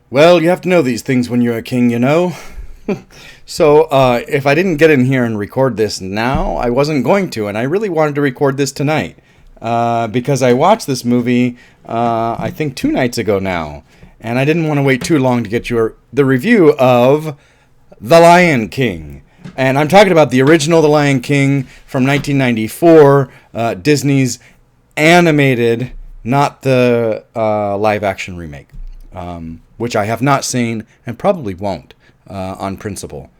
Well, you have to know these things when you're a king, you know? So, if I didn't get in here and record this now, I wasn't going to, and I really wanted to record this tonight. Because I watched this movie, I think 2 nights ago now, and I didn't want to wait too long to get the review of The Lion King. And I'm talking about the original The Lion King from 1994, Disney's animated, not the live-action remake. Which I have not seen and probably won't on principle.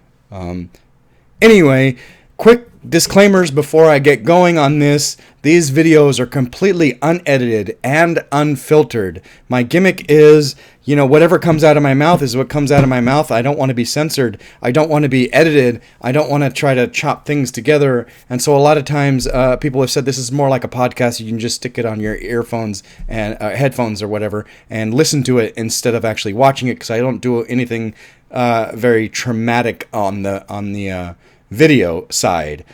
Anyway, quick disclaimers before I get going on this. These videos are completely unedited and unfiltered. My gimmick is, whatever comes out of my mouth is what comes out of my mouth. I don't want to be censored. I don't want to be edited. I don't want to try to chop things together. And so a lot of times people have said this is more like a podcast. You can just stick it on your earphones and headphones or whatever and listen to it instead of actually watching it, because I don't do anything very traumatic on the video side.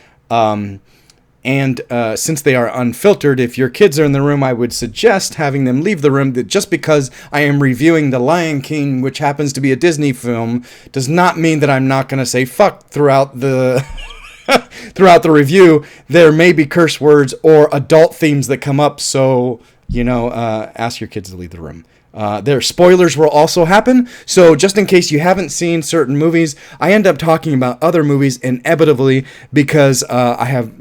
And since they are unfiltered, if your kids are in the room, I would suggest having them leave the room. That just because I am reviewing The Lion King, which happens to be a Disney film, does not mean that I'm not going to say fuck throughout the throughout the review. There may be curse words or adult themes that come up, so ask your kids to leave the room. Their spoilers will also happen, so just in case you haven't seen certain movies, I end up talking about other movies inevitably because I have,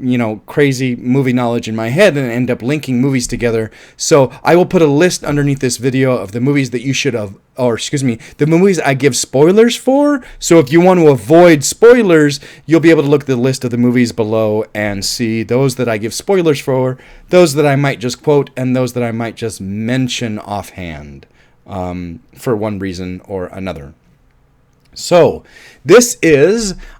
crazy movie knowledge in my head and end up linking movies together. So I will put a list underneath this video of the movies that you should have, the movies I give spoilers for. So if you want to avoid spoilers, you'll be able to look at the list of the movies below and see those that I give spoilers for, those that I might just quote, and those that I might just mention offhand for one reason or another. So,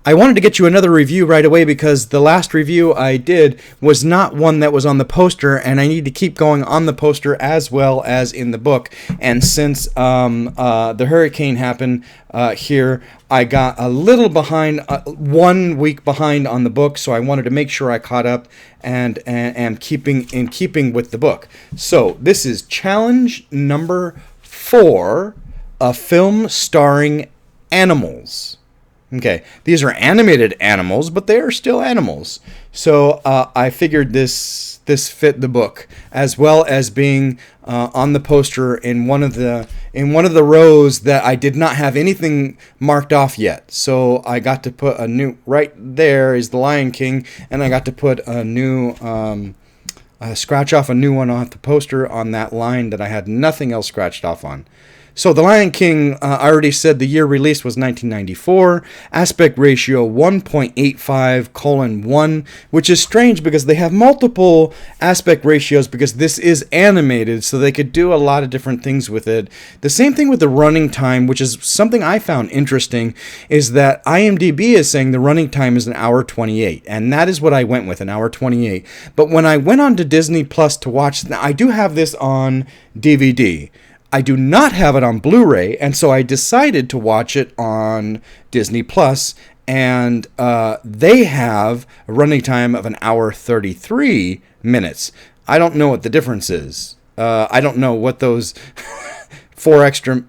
I wanted to get you another review right away because the last review I did was not one that was on the poster, and I need to keep going on the poster as well as in the book. And since the hurricane happened here, I got a little behind, 1 week behind on the book, so I wanted to make sure I caught up and keeping with the book. So, this is challenge number 4, a film starring animals. Okay, these are animated animals, but they are still animals. So I figured this fit the book, as well as being on the poster in one of the rows that I did not have anything marked off yet. So I got to put a new, right there is the Lion King, and I got to put a new scratch off a new one off the poster on that line that I had nothing else scratched off on. So The Lion King, I already said the year released was 1994, aspect ratio 1.85:1, which is strange because they have multiple aspect ratios because this is animated, so they could do a lot of different things with it. The same thing with the running time, which is something I found interesting, is that IMDb is saying the running time is 1:28, and that is what I went with, 1:28. But when I went on to Disney Plus to watch, now I do have this on DVD. I do not have it on Blu-ray, and so I decided to watch it on Disney Plus, and they have a running time of 1:33. I don't know what the difference is. I don't know what those 5 extra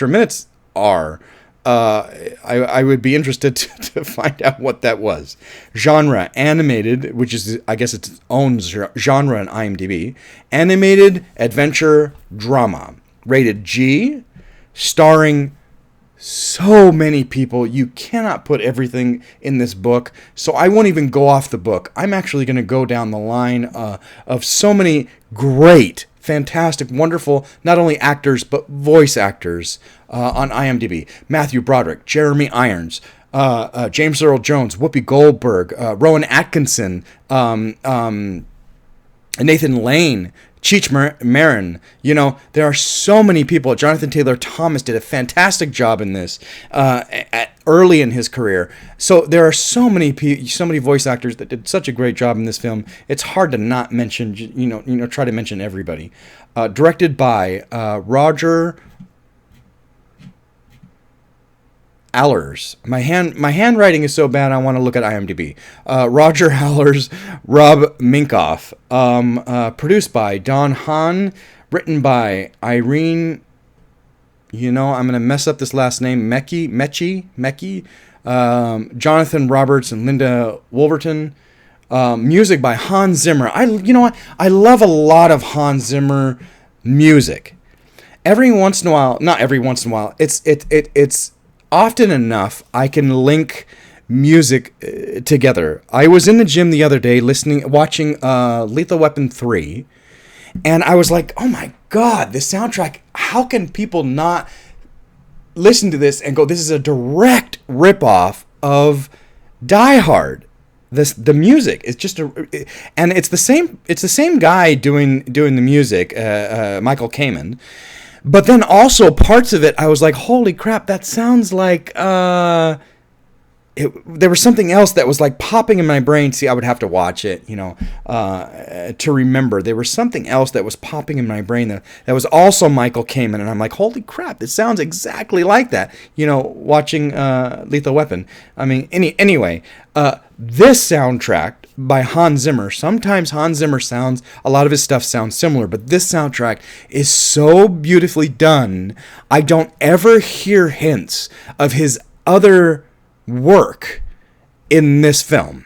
minutes are. I would be interested to find out what that was. Genre, animated, which is, I guess, its own genre in IMDb. Animated adventure drama. Rated G. Starring so many people. You cannot put everything in this book. So I won't even go off the book. I'm actually going to go down the line of so many great, fantastic, wonderful, not only actors, but voice actors on IMDb. Matthew Broderick, Jeremy Irons, James Earl Jones, Whoopi Goldberg, Rowan Atkinson, Nathan Lane, Cheech Marin. There are so many people. Jonathan Taylor Thomas did a fantastic job in this early in his career. So there are so many voice actors that did such a great job in this film. It's hard to not mention, try to mention everybody. Directed by Roger Allers. My handwriting is so bad I want to look at IMDb. Roger Allers, Rob Minkoff. Produced by Don Hahn. Written by Irene I'm going to mess up this last name, Mecchi, Jonathan Roberts and Linda Wolverton. Music by Hans Zimmer. I love a lot of Hans Zimmer music. Every once in a while, not every once in a while, it's often enough I can link music together. I was in the gym the other day watching Lethal Weapon 3, and I was like, oh my God, this soundtrack, how can people not listen to this and go, this is a direct ripoff of Die Hard? The music is just and it's the same guy doing the music, Michael Kamen. But then also parts of it, I was like, holy crap, that sounds like there was something else that was like popping in my brain. See, I would have to watch it, to remember. There was something else that was popping in my brain that was also Michael Kamen, and I'm like, holy crap, it sounds exactly like that. Watching Lethal Weapon. I mean, anyway, this soundtrack by Hans Zimmer. Sometimes Hans Zimmer a lot of his stuff sounds similar, but this soundtrack is so beautifully done. I don't ever hear hints of his other work in this film,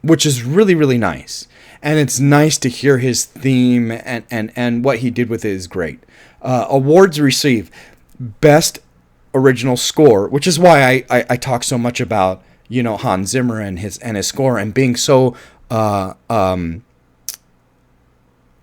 which is really, really nice. And it's nice to hear his theme and what he did with it is great. Awards received: Best Original Score, which is why I talk so much about Hans Zimmer and his score and being so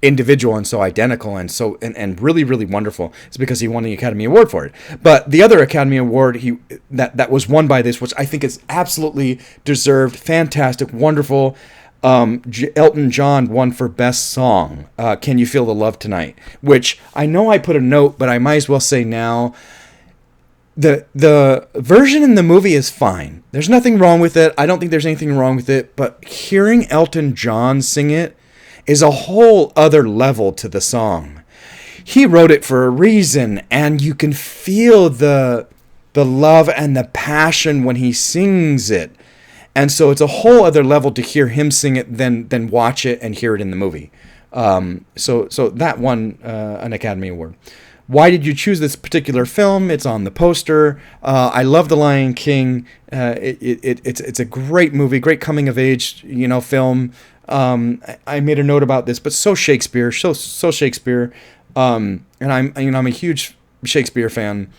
individual and so identical and really, really wonderful. It's because he won the Academy Award for it. But the other Academy Award that was won by this, which I think is absolutely deserved, fantastic, wonderful. Elton John won for Best Song, Can You Feel the Love Tonight? Which I know I put a note, but I might as well say now. The version in the movie is fine. There's nothing wrong with it. I don't think there's anything wrong with it. But hearing Elton John sing it is a whole other level to the song. He wrote it for a reason, and you can feel the love and the passion when he sings it. And so it's a whole other level to hear him sing it than watch it and hear it in the movie. So that won an Academy Award. Why did you choose this particular film? It's on the poster. I love The Lion King. It's a great movie, great coming of age, film. I made a note about this, but so Shakespeare, so Shakespeare. And I'm a huge Shakespeare fan.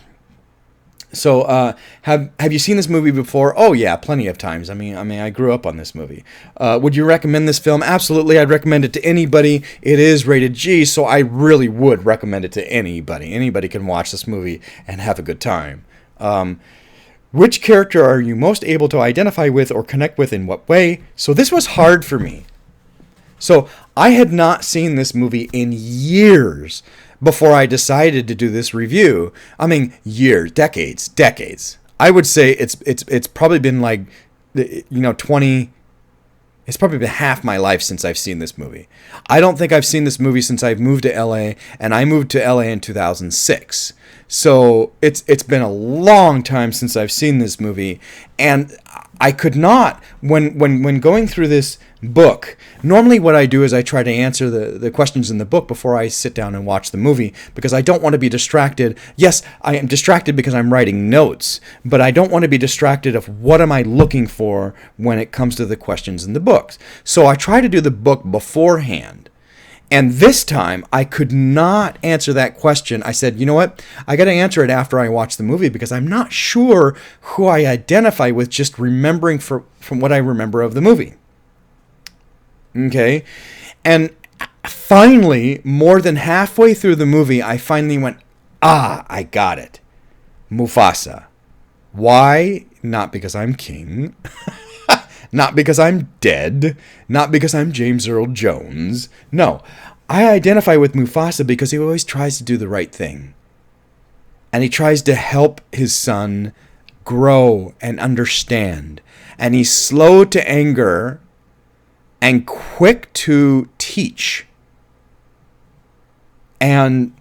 So, have you seen this movie before? Oh yeah, plenty of times. I mean, I grew up on this movie. Would you recommend this film? Absolutely, I'd recommend it to anybody. It is rated G, so I really would recommend it to anybody. Anybody can watch this movie and have a good time. Which character are you most able to identify with or connect with in what way? So this was hard for me. So I had not seen this movie in years before I decided to do this review. I mean, years, decades. I would say it's probably been like, 20. It's probably been half my life since I've seen this movie. I don't think I've seen this movie since I've moved to LA, and I moved to LA in 2006. So it's been a long time since I've seen this movie, and I could not, when going through this book, normally what I do is I try to answer the questions in the book before I sit down and watch the movie, because I don't want to be distracted. Yes, I am distracted because I'm writing notes, but I don't want to be distracted of what am I looking for when it comes to the questions in the books. So I try to do the book beforehand. And this time, I could not answer that question. I said, you know what? I got to answer it after I watch the movie, because I'm not sure who I identify with just remembering from what I remember of the movie. Okay? And finally, more than halfway through the movie, I finally went, I got it. Mufasa. Why? Not because I'm king. Not because I'm dead. Not because I'm James Earl Jones. No, I identify with Mufasa because he always tries to do the right thing. And he tries to help his son grow and understand. And he's slow to anger and quick to teach. And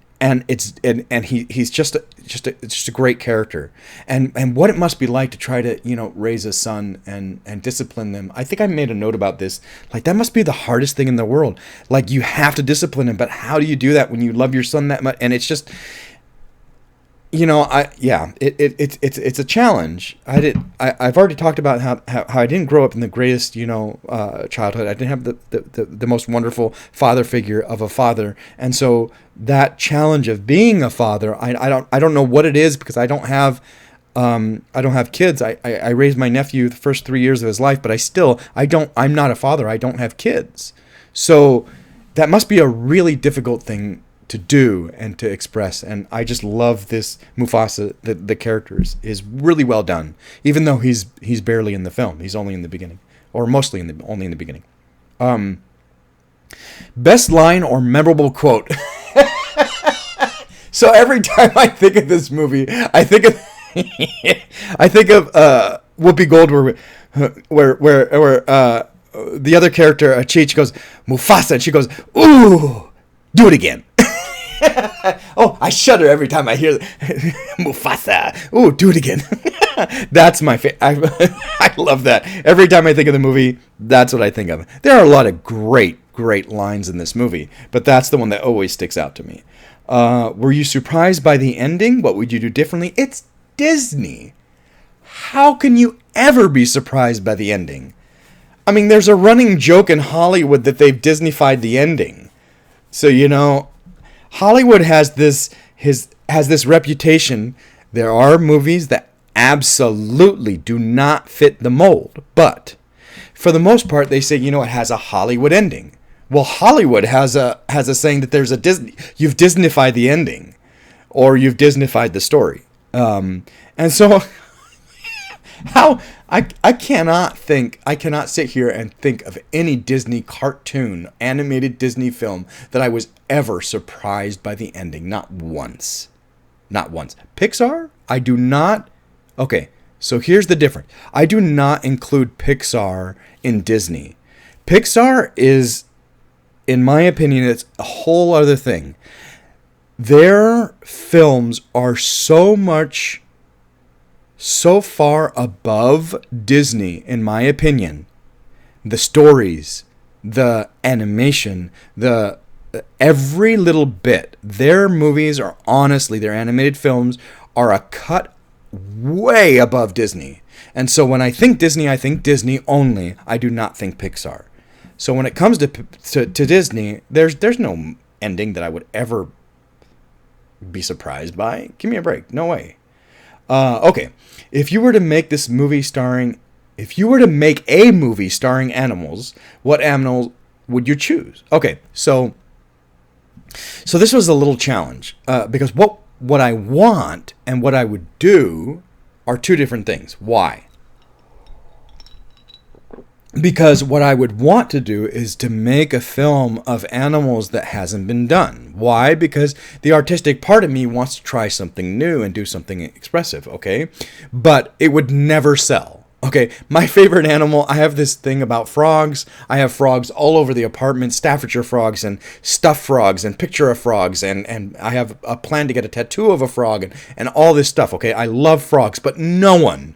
he's just a great character, and what it must be like to try to raise a son and discipline them. I think I made a note about this. Like, that must be the hardest thing in the world. Like, you have to discipline him, but how do you do that when you love your son that much? And it's just, it's a challenge. I've already talked about how I didn't grow up in the greatest, childhood. I didn't have the most wonderful father figure of a father, and so that challenge of being a father, I don't know what it is, because I don't have kids. I raised my nephew the first 3 years of his life, but I'm not a father. I don't have kids, so that must be a really difficult thing to do and to express. And I just love this Mufasa. The character is really well done, even though he's barely in the film. He's only in the beginning, or mostly only in the beginning. Best line or memorable quote. So every time I think of this movie, I think of Whoopi Goldberg, where the other character, Cheech, goes, Mufasa, and she goes, ooh, do it again. Oh, I shudder every time I hear Mufasa. Ooh, do it again. That's my favorite. I love that. Every time I think of the movie, that's what I think of. There are a lot of great lines in this movie, but that's the one that always sticks out to me. Were you surprised by the ending? What would you do differently? It's Disney. How can you ever be surprised by the ending? I mean, there's a running joke in Hollywood that they've Disneyfied the ending. So, Hollywood has this reputation. There are movies that absolutely do not fit the mold, but for the most part, they say, it has a Hollywood ending. Well, Hollywood has a saying that there's you've Disneyfied the ending, or you've Disneyfied the story. And so I cannot sit here and think of any Disney cartoon, animated Disney film that I was ever surprised by the ending. Not once. Pixar, I do not. Okay, so here's the difference. I do not include Pixar in Disney. Pixar is, in my opinion, it's a whole other thing. Their films are so far above Disney, in my opinion. The stories, the animation, every little bit. Their movies are, honestly, their animated films are a cut way above Disney. And so when I think Disney only. I do not think Pixar. So when it comes to Disney, there's no ending that I would ever be surprised by. Give me a break. No way. Okay. If you were to make a movie starring animals, what animals would you choose? Okay. So this was a little challenge, because what I want and what I would do are two different things. Why? Because what I would want to do is to make a film of animals that hasn't been done. Why? Because the artistic part of me wants to try something new and do something expressive, okay? But it would never sell. Okay, my favorite animal, I have this thing about frogs. I have frogs all over the apartment, Staffordshire frogs and stuffed frogs and picture of frogs, and I have a plan to get a tattoo of a frog and all this stuff, okay? I love frogs, but no one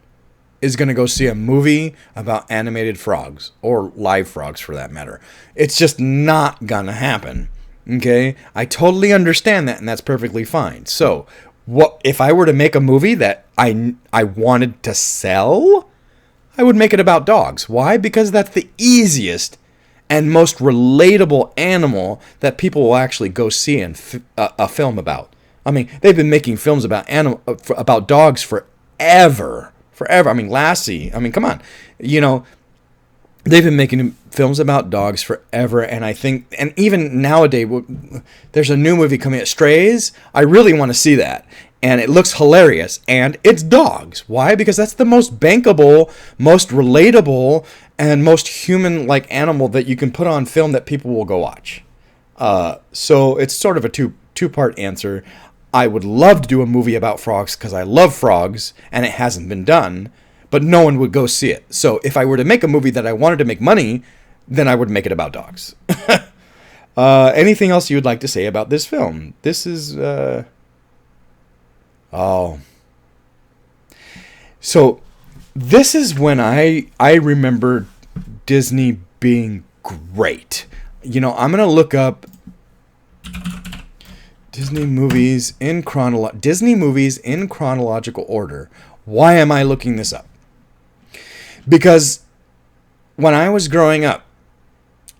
is going to go see a movie about animated frogs, or live frogs for that matter. It's just not going to happen, okay? I totally understand that, and that's perfectly fine. So, what if I were to make a movie that I wanted to sell? I would make it about dogs. Why? Because that's the easiest and most relatable animal that people will actually go see a film about. I mean, they've been making films about dogs forever. I mean, Lassie. I mean, come on. They've been making films about dogs forever, and I think, and even nowadays, there's a new movie coming out, Strays. I really want to see that, and it looks hilarious, and it's dogs. Why? Because that's the most bankable, most relatable, and most human-like animal that you can put on film that people will go watch. So it's sort of a two-part answer. I would love to do a movie about frogs because I love frogs, and it hasn't been done, but no one would go see it. So if I were to make a movie that I wanted to make money, then I would make it about dogs. Anything else you would like to say about this film? This is... So this is when I remember Disney being great. I'm going to look up Disney movies in chronological order. Why am I looking this up? Because when I was growing up,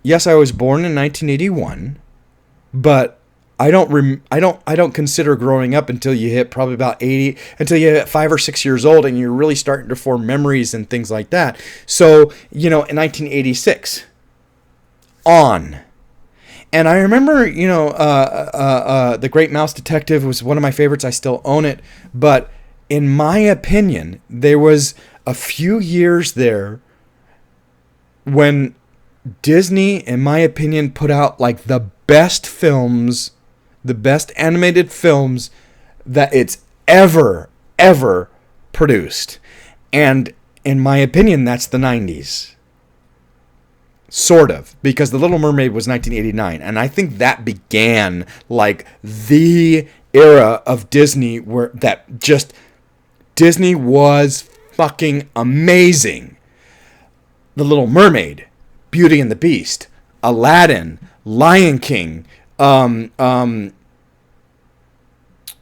yes, I was born in 1981, but I don't consider growing up until you hit probably about 80, until you hit 5 or 6 years old, and you're really starting to form memories and things like that. So, in 1986 on. And I remember, The Great Mouse Detective was one of my favorites. I still own it. But in my opinion, there was a few years there when Disney, in my opinion, put out like the best films, the best animated films that it's ever produced. And in my opinion, that's the 90s. Sort of, because The Little Mermaid was 1989, and I think that began like the era of Disney where Disney was fucking amazing. The Little Mermaid, Beauty and the Beast, Aladdin, Lion King,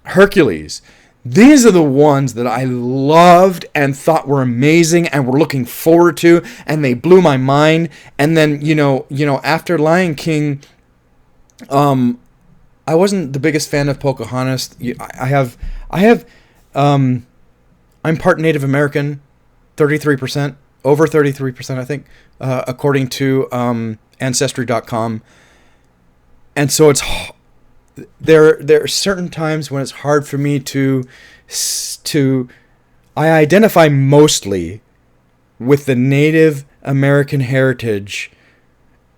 Hercules. These are the ones that I loved and thought were amazing and were looking forward to, and they blew my mind. And then, after Lion King, I wasn't the biggest fan of Pocahontas. I'm part Native American, 33%, over 33%, I think, according to Ancestry.com. And so there are certain times when it's hard for me to I identify mostly with the Native American heritage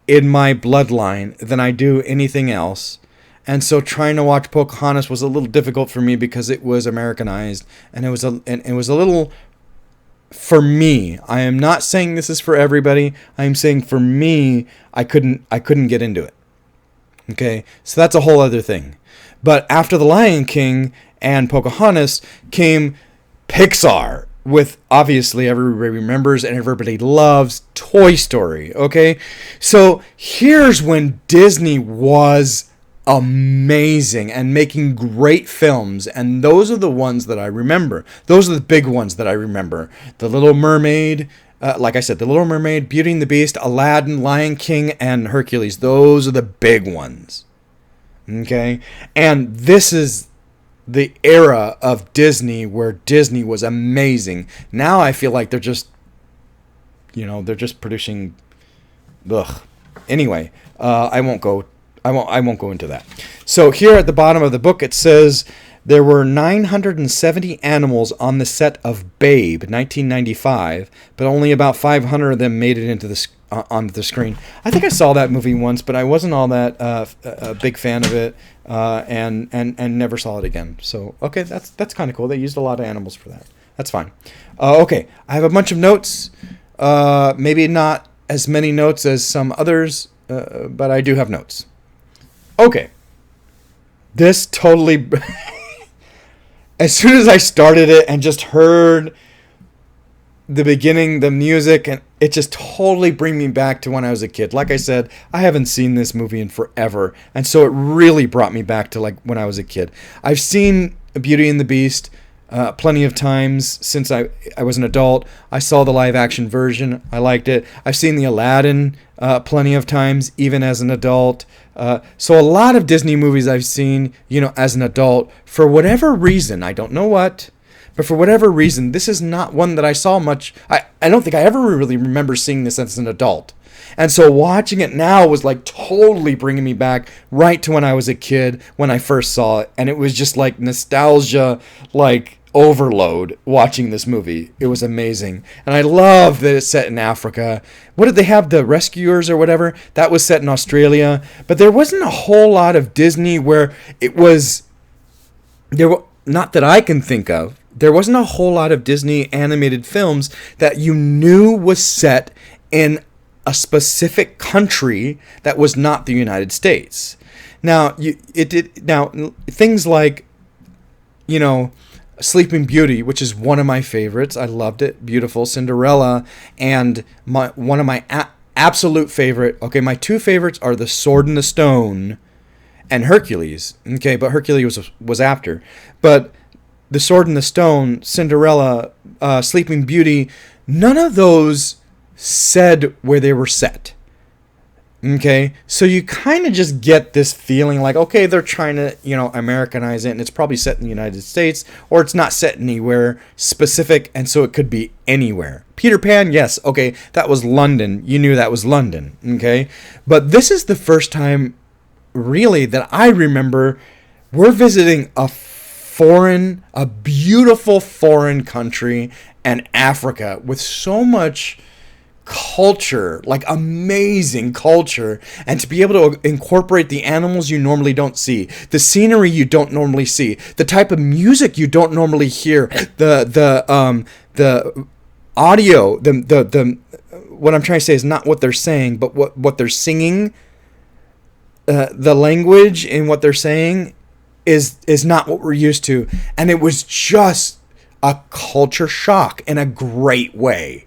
in my bloodline than I do anything else. And so trying to watch Pocahontas was a little difficult for me because it was Americanized, and it was a little, for me. I am not saying this is for everybody. I am saying for me, I couldn't get into it. Okay, so that's a whole other thing. But after The Lion King and Pocahontas came Pixar, with obviously everybody remembers and everybody loves Toy Story. Okay, so here's when Disney was amazing and making great films, and those are the ones that I remember. Those are the big ones that I remember. The Little Mermaid. Like I said, The Little Mermaid, Beauty and the Beast, Aladdin, Lion King, and Hercules. Those are the big ones. Okay? And this is the era of Disney where Disney was amazing. Now I feel like they're just producing. Ugh. Anyway, I won't go into that. So here at the bottom of the book it says there were 970 animals on the set of Babe, 1995, but only about 500 of them made it into onto the screen. I think I saw that movie once, but I wasn't all that a big fan of it, and never saw it again. So okay, that's kind of cool. They used a lot of animals for that. That's fine. Okay, I have a bunch of notes. Maybe not as many notes as some others, but I do have notes. Okay, this totally. As soon as I started it and just heard the beginning, the music, and it just totally bring me back to when I was a kid. Like I said, I haven't seen this movie in forever, and so it really brought me back to like when I was a kid. I've seen Beauty and the Beast plenty of times since I was an adult. I saw the live action version. I liked it. I've seen the Aladdin plenty of times, even as an adult. So a lot of Disney movies I've seen, as an adult. For whatever reason, I don't know what, but for whatever reason, this is not one that I saw much. I don't think I ever really remember seeing this as an adult. And so watching it now was like totally bringing me back right to when I was a kid, when I first saw it. And it was just like nostalgia, like overload watching this movie. It was amazing. And I love that it's set in Africa. What did they have? The Rescuers or whatever? That was set in Australia. But there wasn't a whole lot of Disney where it was... Not that I can think of. There wasn't a whole lot of Disney animated films that you knew was set in a specific country that was not the United States. Now, things like, Sleeping Beauty, which is one of my favorites. I loved it. Beautiful. Cinderella. And one of my absolute favorite. Okay, my two favorites are The Sword and the Stone and Hercules. Okay, but Hercules was after. But The Sword and the Stone, Cinderella, Sleeping Beauty, none of those said where they were set. Okay, so you kind of just get this feeling like, okay, they're trying to, Americanize it, and it's probably set in the United States, or it's not set anywhere specific, and so it could be anywhere. Peter Pan, yes, okay, that was London. You knew that was London, okay? But this is the first time, really, that I remember we're visiting a beautiful foreign country, and Africa, with so much culture, like amazing culture, and to be able to incorporate the animals you normally don't see, the scenery you don't normally see, the type of music you don't normally hear, the audio, the what I'm trying to say is not what they're saying, but what they're singing, the language in what they're saying is not what we're used to, and it was just a culture shock in a great way.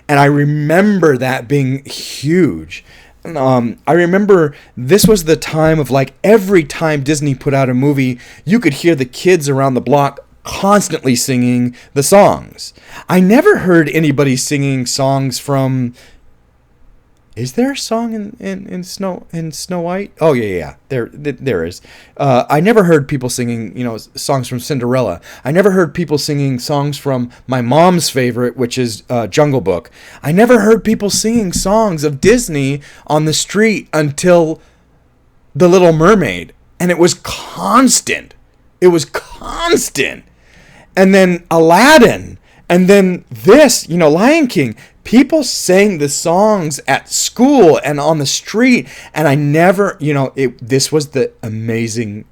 And I remember that being huge. I remember this was the time of, like, every time Disney put out a movie, you could hear the kids around the block constantly singing the songs. I never heard anybody singing songs from... Is there a song in Snow White? Oh yeah, there is. I never heard people singing, songs from Cinderella. I never heard people singing songs from my mom's favorite, which is Jungle Book. I never heard people singing songs of Disney on the street until The Little Mermaid, and it was constant. It was constant. And then Aladdin, and then this, Lion King. People sang the songs at school and on the street, and I never, this was the amazing,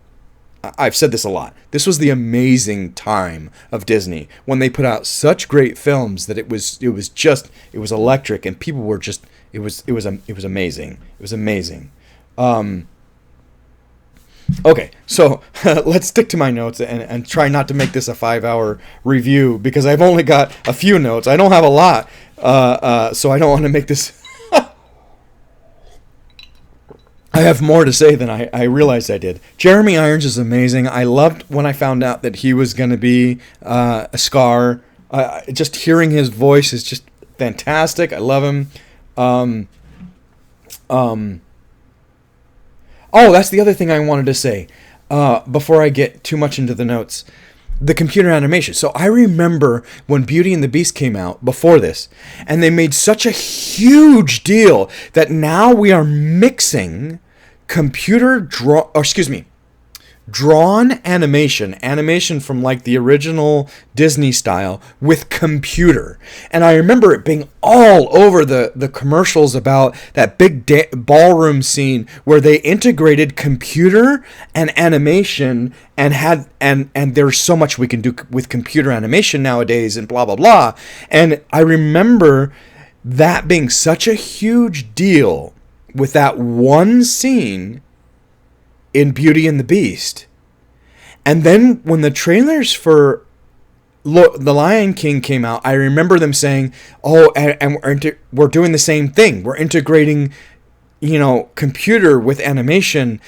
I've said this a lot, this was the amazing time of Disney, when they put out such great films that it was electric, and people were just, it was amazing. It was amazing. Okay, so let's stick to my notes and try not to make this a 5-hour review, because I've only got a few notes. I don't have a lot, so I don't want to make this... I have more to say than I realized I did. Jeremy Irons is amazing. I loved when I found out that he was going to be a Scar. Just hearing his voice is just fantastic. I love him. Oh, that's the other thing I wanted to say before I get too much into the notes. The computer animation. So I remember when Beauty and the Beast came out before this, and they made such a huge deal that now we are mixing drawn animation from like the original Disney style with computer. And I remember it being all over the commercials about that big ballroom scene where they integrated computer and animation and there's so much we can do with computer animation nowadays and blah blah blah. And I remember that being such a huge deal with that one scene in Beauty and the Beast. And then when the trailers for The Lion King came out, I remember them saying, oh, and we're doing the same thing. We're integrating, computer with animation.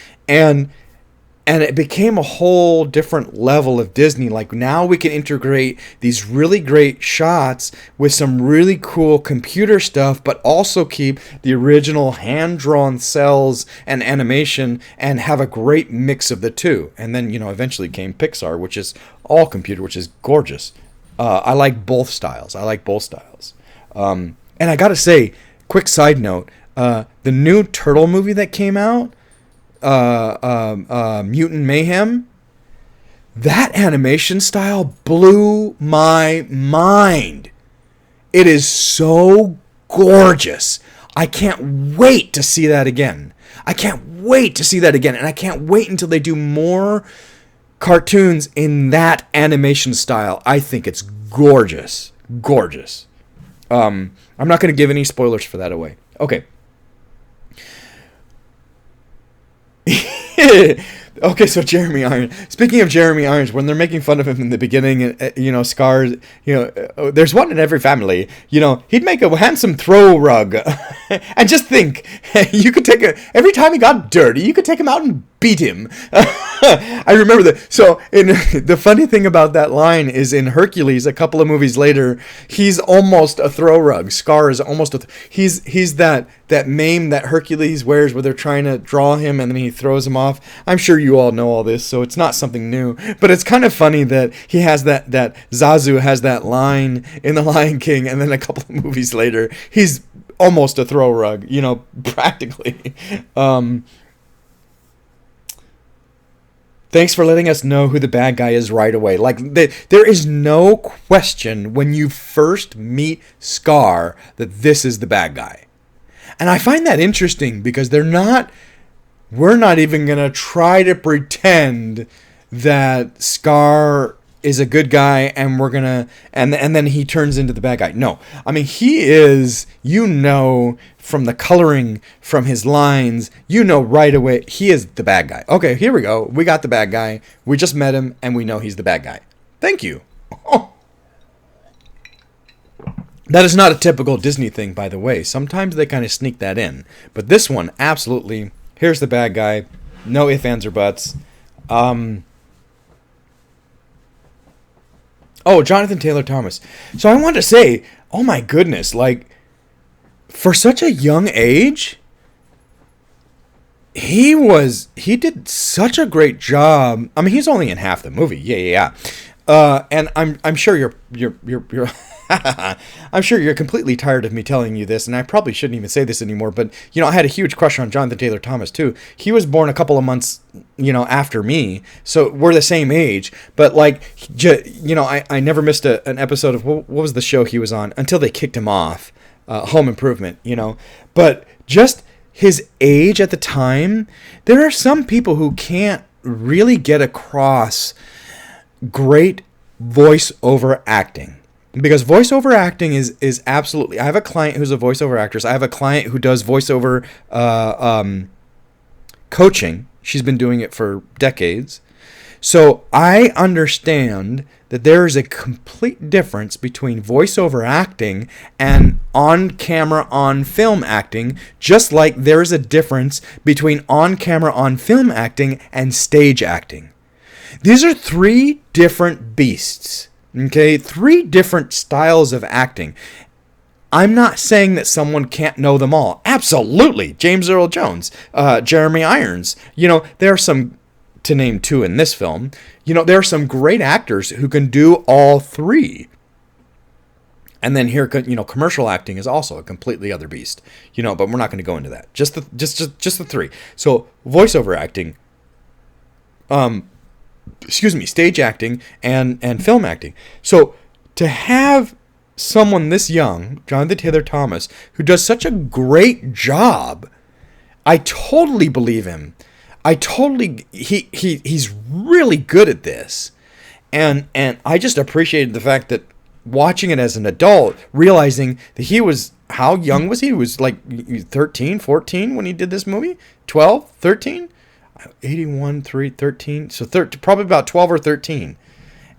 And it became a whole different level of Disney. Like, now we can integrate these really great shots with some really cool computer stuff, but also keep the original hand-drawn cells and animation and have a great mix of the two. And then, eventually came Pixar, which is all computer, which is gorgeous. I like both styles. And I gotta say, quick side note, the new Turtle movie that came out, Mutant Mayhem, that animation style blew my mind. It is so gorgeous. I can't wait to see that again. And I can't wait until they do more cartoons in that animation style. I think it's gorgeous. I'm not going to give any spoilers for that away. Okay. Okay, so Jeremy Irons. Speaking of Jeremy Irons, when they're making fun of him in the beginning, Scar, there's one in every family. He'd make a handsome throw rug, and just think, you could every time he got dirty, you could take him out and beat him. I remember that. So, the funny thing about that line is in Hercules, a couple of movies later, he's almost a throw rug. Scar is almost he's that meme that Hercules wears where they're trying to draw him and then he throws him off. I'm sure you all know all this, so it's not something new. But it's kind of funny that he has that Zazu has that line in The Lion King, and then a couple of movies later, he's almost a throw rug, practically. Thanks for letting us know who the bad guy is right away. There is no question when you first meet Scar that this is the bad guy. And I find that interesting because we're not even going to try to pretend that Scar is a good guy and we're going to, and then he turns into the bad guy. No, I mean, he is, from the coloring, from his lines, right away, he is the bad guy. Okay, here we go. We got the bad guy. We just met him and we know he's the bad guy. Thank you. Oh. That is not a typical Disney thing, by the way. Sometimes they kind of sneak that in. But this one, absolutely, here's the bad guy. No ifs, ands, or buts. Oh, Jonathan Taylor Thomas. So I want to say, oh my goodness, for such a young age, he did such a great job. I mean, he's only in half the movie. Yeah. And I'm sure you're I'm sure you're completely tired of me telling you this, and I probably shouldn't even say this anymore, but, I had a huge crush on Jonathan Taylor Thomas, too. He was born a couple of months, after me, so we're the same age, but, I never missed an episode of, what was the show he was on, until they kicked him off, Home Improvement, but just his age at the time, there are some people who can't really get across great voiceover acting. Because voiceover acting is absolutely... I have a client who's a voiceover actress. I have a client who does voiceover coaching. She's been doing it for decades. So I understand that there is a complete difference between voiceover acting and on-camera, on-film acting, just like there is a difference between on-camera, on-film acting and stage acting. These are three different beasts. Okay, three different styles of acting. I'm not saying that someone can't know them all. Absolutely. James Earl Jones, Jeremy Irons. There are some, to name two in this film, there are some great actors who can do all three. And then here, commercial acting is also a completely other beast. But we're not going to go into that. Just the three. So voiceover acting, stage acting and film acting. So to have someone this young, Jonathan Taylor Thomas, who does such a great job, I totally believe him. He's really good at this. And I just appreciated the fact that watching it as an adult, realizing that he was, how young was he? He was 13, 14 when he did this movie? 12, 13? 81, 13, so probably about 12 or 13,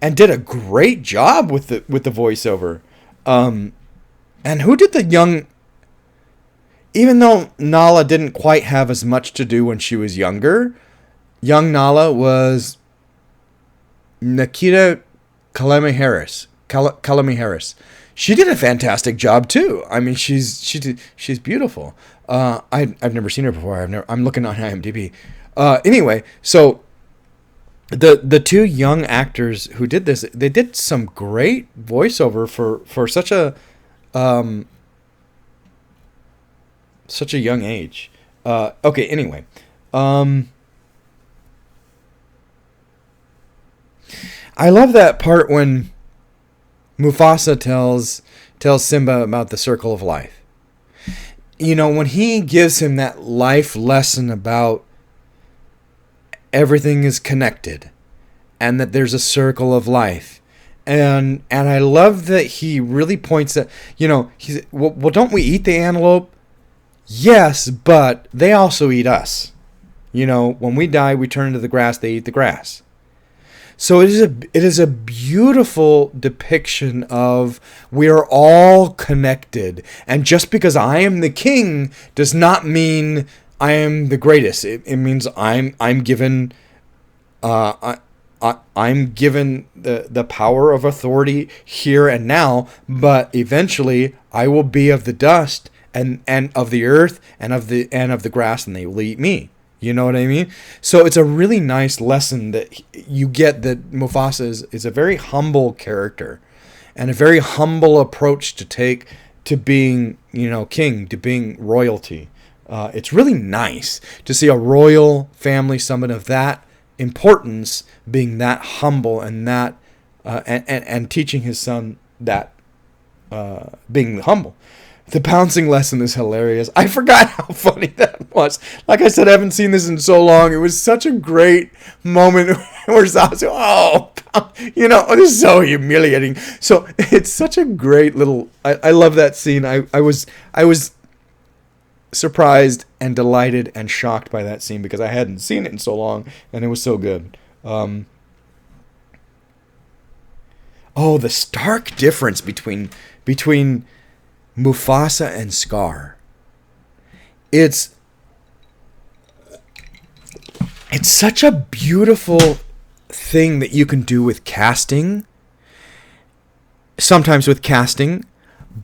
and did a great job with the voiceover. And who did the young? Even though Nala didn't quite have as much to do when she was younger, young Nala was Nikita Kalemi Harris. She did a fantastic job too. I mean, she's beautiful. I've never seen her before. I'm looking on IMDb. Anyway, so the two young actors who did this, they did some great voiceover for such a young age. Okay, anyway. I love that part when Mufasa tells Simba about the circle of life. When he gives him that life lesson about everything is connected and that there's a circle of life. And I love that he really points at, he's, well, don't we eat the antelope? Yes, but they also eat us. You know, when we die, we turn into the grass, they eat the grass. So it is a beautiful depiction of we are all connected. And just because I am the king does not mean I am the greatest. It means I'm given I'm given the power of authority here and now, but eventually I will be of the dust and of the earth and of the grass, and they will eat me. You know what I mean? So it's a really nice lesson that you get that Mufasa is a very humble character and a very humble approach to take to being, you know, king, to being royalty. It's really nice to see a royal family, someone of that importance, being that humble and that and teaching his son that being humble. The bouncing lesson is hilarious. I forgot how funny that was. Like I said, I haven't seen this in so long. It was such a great moment where Zazu, you know, this is so humiliating. So it's such a great little. I love that scene. I was surprised and delighted and shocked by that scene because I hadn't seen it in so long, and it was so good. The stark difference between Mufasa and Scar. It's such a beautiful thing that you can do with casting. Sometimes with casting,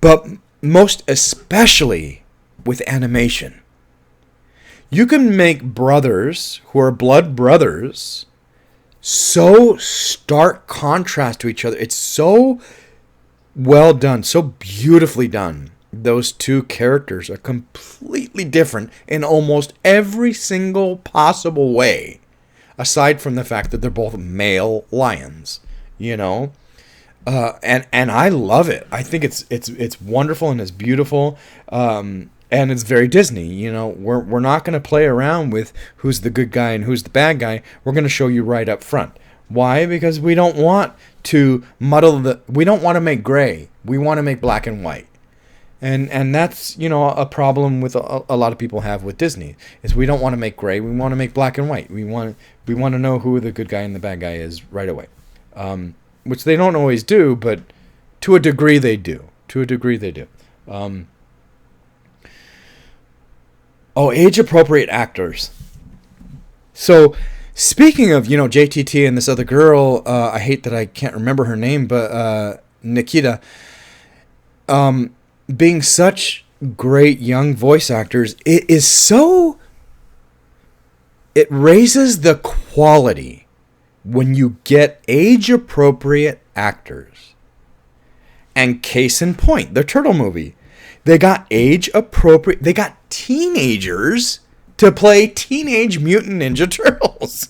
but most especially with animation. You can make brothers who are blood brothers so stark contrast to each other. It's so well done, so beautifully done. Those two characters are completely different in almost every single possible way, aside from the fact that they're both male lions, you know. And I love it. I think it's wonderful and it's beautiful, and it's very Disney. You know, we're not going to play around with who's the good guy and who's the bad guy. We're going to show you right up front. Why? Because we don't want to we don't want to make gray. We want to make black and white. And that's, you know, a problem with a lot of people have with Disney, is we don't want to make gray. We want to make black and white. We want to know who the good guy and the bad guy is right away. Which they don't always do, but to a degree they do. Age-appropriate actors. So, speaking of, you know, JTT and this other girl, I hate that I can't remember her name, but Nikita, being such great young voice actors, it raises the quality when you get age-appropriate actors. And case in point, the Turtle movie. They got age-appropriate, they got teenagers to play Teenage Mutant Ninja Turtles.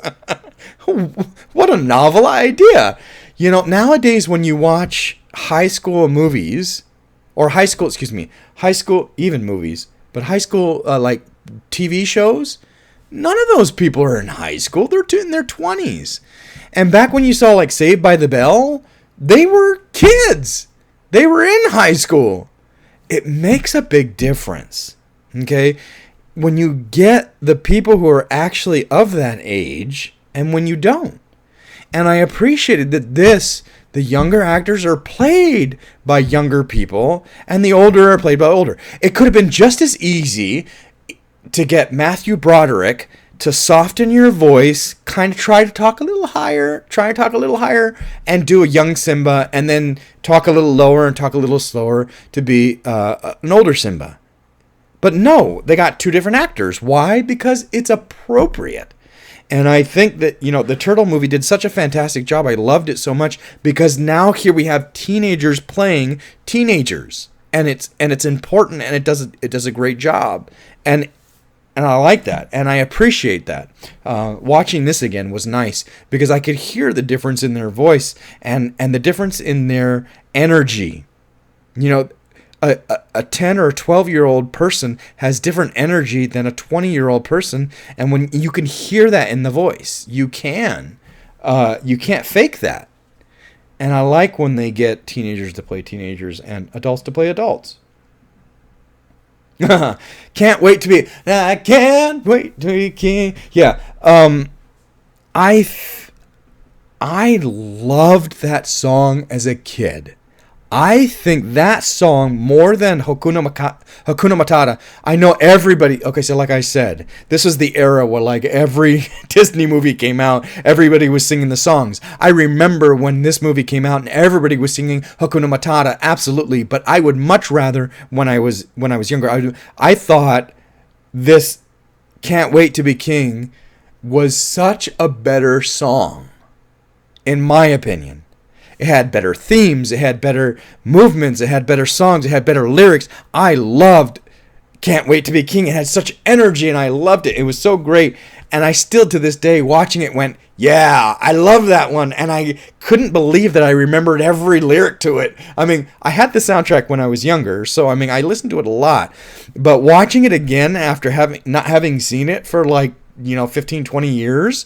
What a novel idea. You know, nowadays when you watch high school movies, or high school even movies, but high school like TV shows, none of those people are in high school. They're in their 20s. And back when you saw like Saved by the Bell, they were kids. They were in high school. It makes a big difference. Okay? When you get the people who are actually of that age and when you don't. And I appreciated that the younger actors are played by younger people and the older are played by older. It could have been just as easy to get Matthew Broderick to soften your voice, kind of try to talk a little higher, and do a young Simba, and then talk a little lower and talk a little slower to be an older Simba. But no, they got two different actors. Why? Because it's appropriate. And I think that, you know, the Turtle movie did such a fantastic job. I loved it so much because now here we have teenagers playing teenagers, and it's important, and it does a great job. And I like that, and I appreciate that. Watching this again was nice because I could hear the difference in their voice and the difference in their energy. You know, a 10 or 12-year-old person has different energy than a 20-year-old person, and when you can hear that in the voice, you can't fake that. And I like when they get teenagers to play teenagers and adults to play adults. Can't wait to be. I can't wait to be king. Yeah. I I loved that song as a kid. I think that song, more than Hakuna Matata, I know everybody, okay, so like I said, this was the era where like every Disney movie came out, everybody was singing the songs. I remember when this movie came out and everybody was singing Hakuna Matata, absolutely, but I would much rather, when I was younger, I thought this Can't Wait to Be King was such a better song, in my opinion. It had better themes, it had better movements, it had better songs, it had better lyrics. I loved Can't Wait to Be King. It had such energy and I loved it. It was so great. And I still to this day watching it went, yeah, I love that one. And I couldn't believe that I remembered every lyric to it. I mean, I had the soundtrack when I was younger, so I mean, I listened to it a lot. But watching it again after not having seen it for like, 15, 20 years,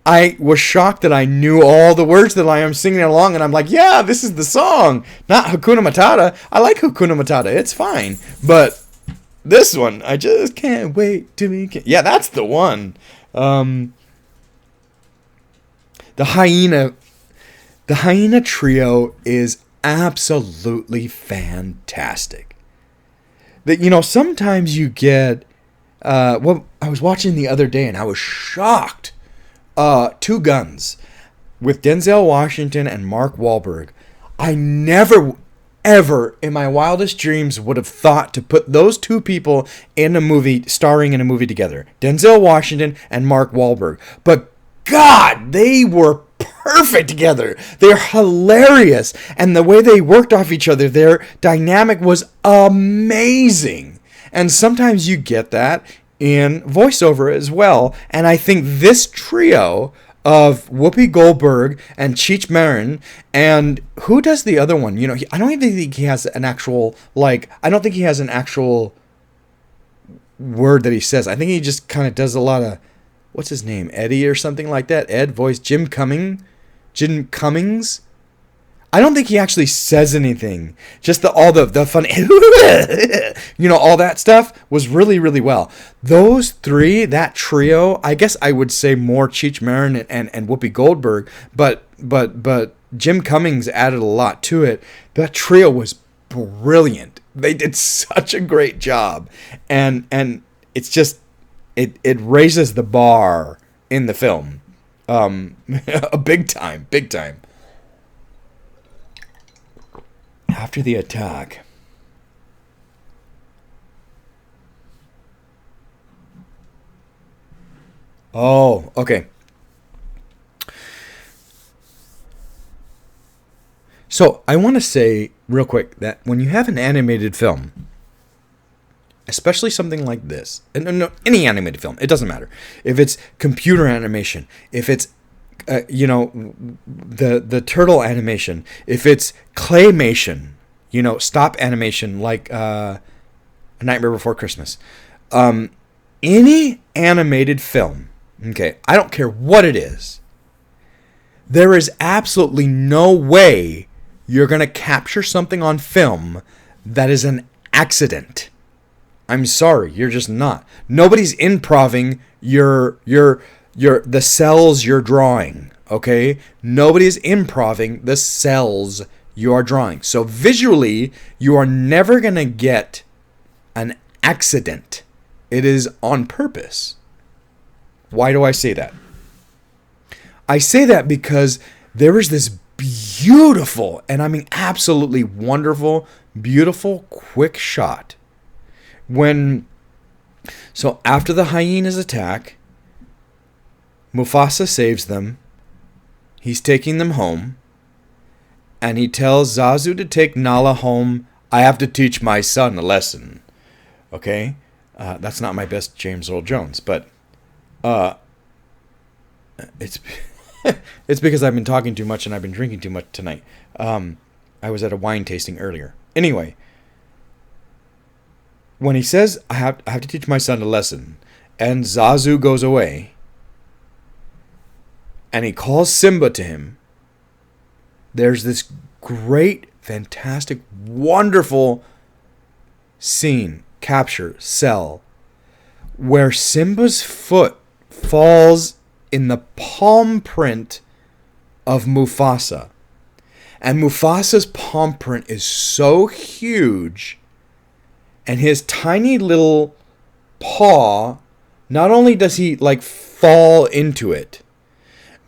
I was shocked that I knew all the words that I am singing along, and I'm like, yeah, this is the song, not Hakuna Matata. I like Hakuna Matata, it's fine, but this one, I just can't wait to be. Yeah, that's the one. The hyena trio is absolutely fantastic. That sometimes you get. Well, I was watching the other day, and I was shocked. Two Guns with Denzel Washington and Mark Wahlberg. I never, ever in my wildest dreams would have thought to put those two people in a movie, starring in a movie together. Denzel Washington and Mark Wahlberg. But God, they were perfect together. They're hilarious. And the way they worked off each other, their dynamic was amazing. And sometimes you get that in voiceover as well. And I think this trio of Whoopi Goldberg and Cheech Marin, and who does the other one? I don't even think he has an actual, I don't think he has an actual word that he says. I think he just kind of does a lot of, what's his name? Eddie or something like that? Ed voice, Jim Cummings? I don't think he actually says anything. Just all the fun, all that stuff was really, really well. Those three, that trio, I guess I would say more Cheech Marin and Whoopi Goldberg, but Jim Cummings added a lot to it. That trio was brilliant. They did such a great job, and it's just it raises the bar in the film, big time. After the attack, oh, okay. So I want to say real quick that when you have an animated film, especially something like this, and no, any animated film, it doesn't matter if it's computer animation, if it's the turtle animation, if it's claymation, stop animation like A Nightmare Before Christmas, any animated film, okay, I don't care what it is, there is absolutely no way you're going to capture something on film that is an accident. I'm sorry, you're just not. Nobody's improving the cells you're drawing, okay? Nobody's improving the cells you are drawing. So visually, you are never going to get an accident. It is on purpose. Why do I say that? I say that because there is this beautiful, and I mean absolutely wonderful, beautiful, quick shot. So after the hyenas attack, Mufasa saves them. He's taking them home. And he tells Zazu to take Nala home. I have to teach my son a lesson. Okay? That's not my best James Earl Jones, but it's it's because I've been talking too much and I've been drinking too much tonight. I was at a wine tasting earlier. Anyway, when he says, I have to teach my son a lesson, and Zazu goes away, and he calls Simba to him, there's this great, fantastic, wonderful scene capture cell where Simba's foot falls in the palm print of Mufasa. And Mufasa's palm print is so huge, and his tiny little paw, not only does he like fall into it,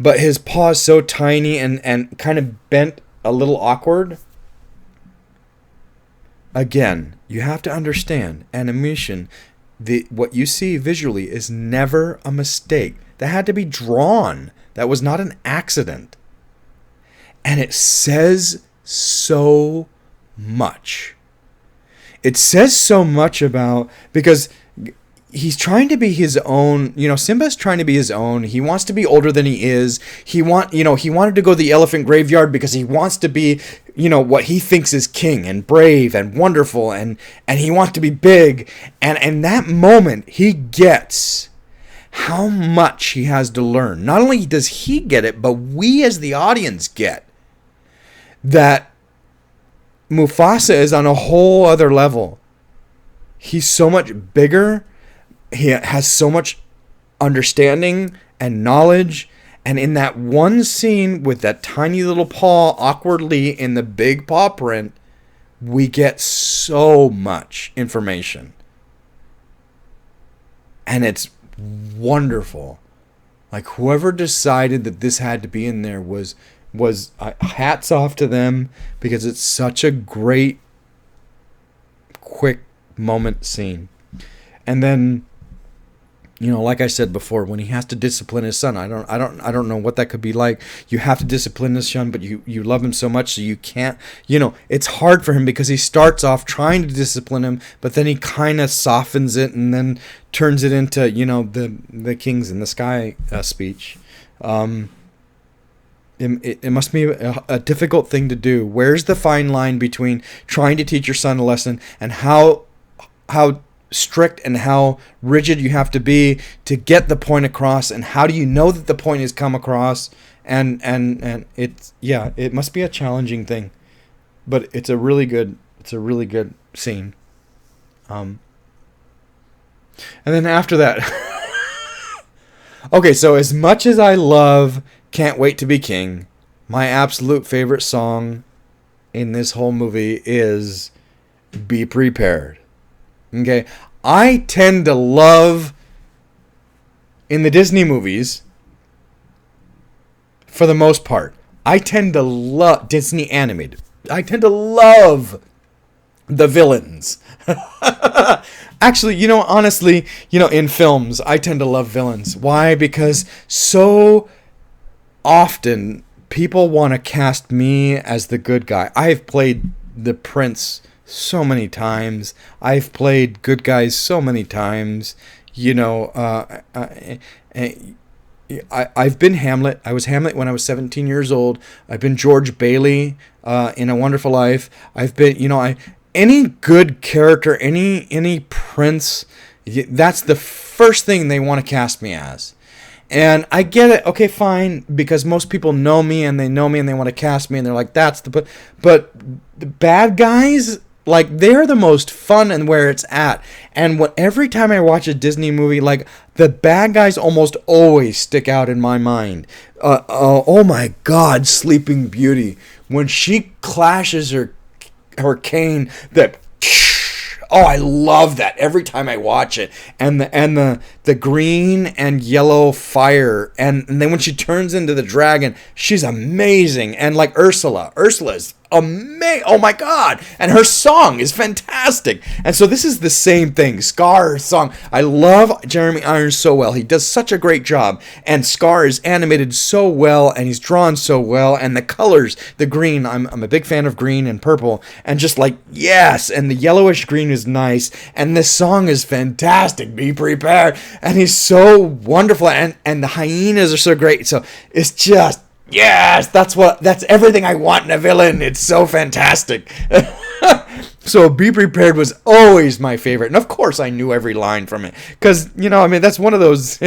but his paw is so tiny and kind of bent a little awkward. Again, you have to understand, animation, what you see visually is never a mistake. That had to be drawn. That was not an accident. And it says so much. It says so much about, because he's trying to be his own, Simba's trying to be his own. He wants to be older than he is. He wanted to go to the elephant graveyard because he wants to be, what he thinks is king and brave and wonderful, and he wants to be big. And in that moment, he gets how much he has to learn. Not only does he get it, but we as the audience get that Mufasa is on a whole other level. He's so much bigger. He has so much understanding and knowledge. And in that one scene with that tiny little paw awkwardly in the big paw print, we get so much information. And it's wonderful. Like, whoever decided that this had to be in there was hats off to them, because it's such a great, quick moment scene. And then, like I said before, when he has to discipline his son, I don't know what that could be like. You have to discipline his son, but you love him so much, so you can't. It's hard for him because he starts off trying to discipline him, but then he kind of softens it and then turns it into the kings in the sky speech. It must be a difficult thing to do. Where's the fine line between trying to teach your son a lesson and how strict and how rigid you have to be to get the point across, and how do you know that the point has come across? And it must be a challenging thing, but it's a really good scene. And then after that, okay, so as much as I love Can't Wait to Be King, my absolute favorite song in this whole movie is Be Prepared. Okay, I tend to love, in the Disney movies, for the most part, I tend to love Disney animated. I tend to love the villains. Actually, honestly, in films, I tend to love villains. Why? Because so often people want to cast me as the good guy. I've played the prince so many times. I've played good guys so many times. I've been Hamlet. I was Hamlet when I was 17 years old. I've been George Bailey in A Wonderful Life. I've been, any good character, any prince, that's the first thing they want to cast me as. And I get it. Okay, fine, because most people know me and they want to cast me, and they're like, that's the... But the bad guys, like, they're the most fun and where it's at. And every time I watch a Disney movie, like, the bad guys almost always stick out in my mind. Oh my God, Sleeping Beauty. When she clashes her cane, I love that every time I watch it. And the green and yellow fire, and then when she turns into the dragon, she's amazing. And like Ursula is amazing. Oh my God. And her song is fantastic. And so this is the same thing. Scar's song. I love Jeremy Irons so well. He does such a great job. And Scar is animated so well, and he's drawn so well. And the colors, the green, I'm a big fan of green and purple. And just like, yes. And the yellowish green is nice. And this song is fantastic. Be prepared. And he's so wonderful. And the hyenas are so great. So it's just, yes, that's everything I want in a villain. It's so fantastic. So Be Prepared was always my favorite. And of course I knew every line from it. Because, that's one of those...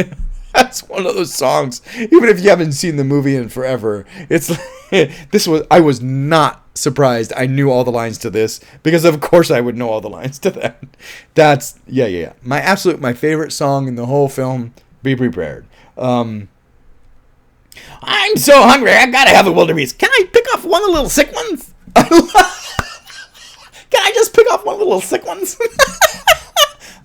That's one of those songs. Even if you haven't seen the movie in forever, it's I was not surprised. I knew all the lines to this because of course I would know all the lines to that. That's yeah. My favorite song in the whole film. Be prepared. I'm so hungry. I gotta have a wildebeest. Can I pick off one of the little sick ones? Can I just pick off one of the little sick ones?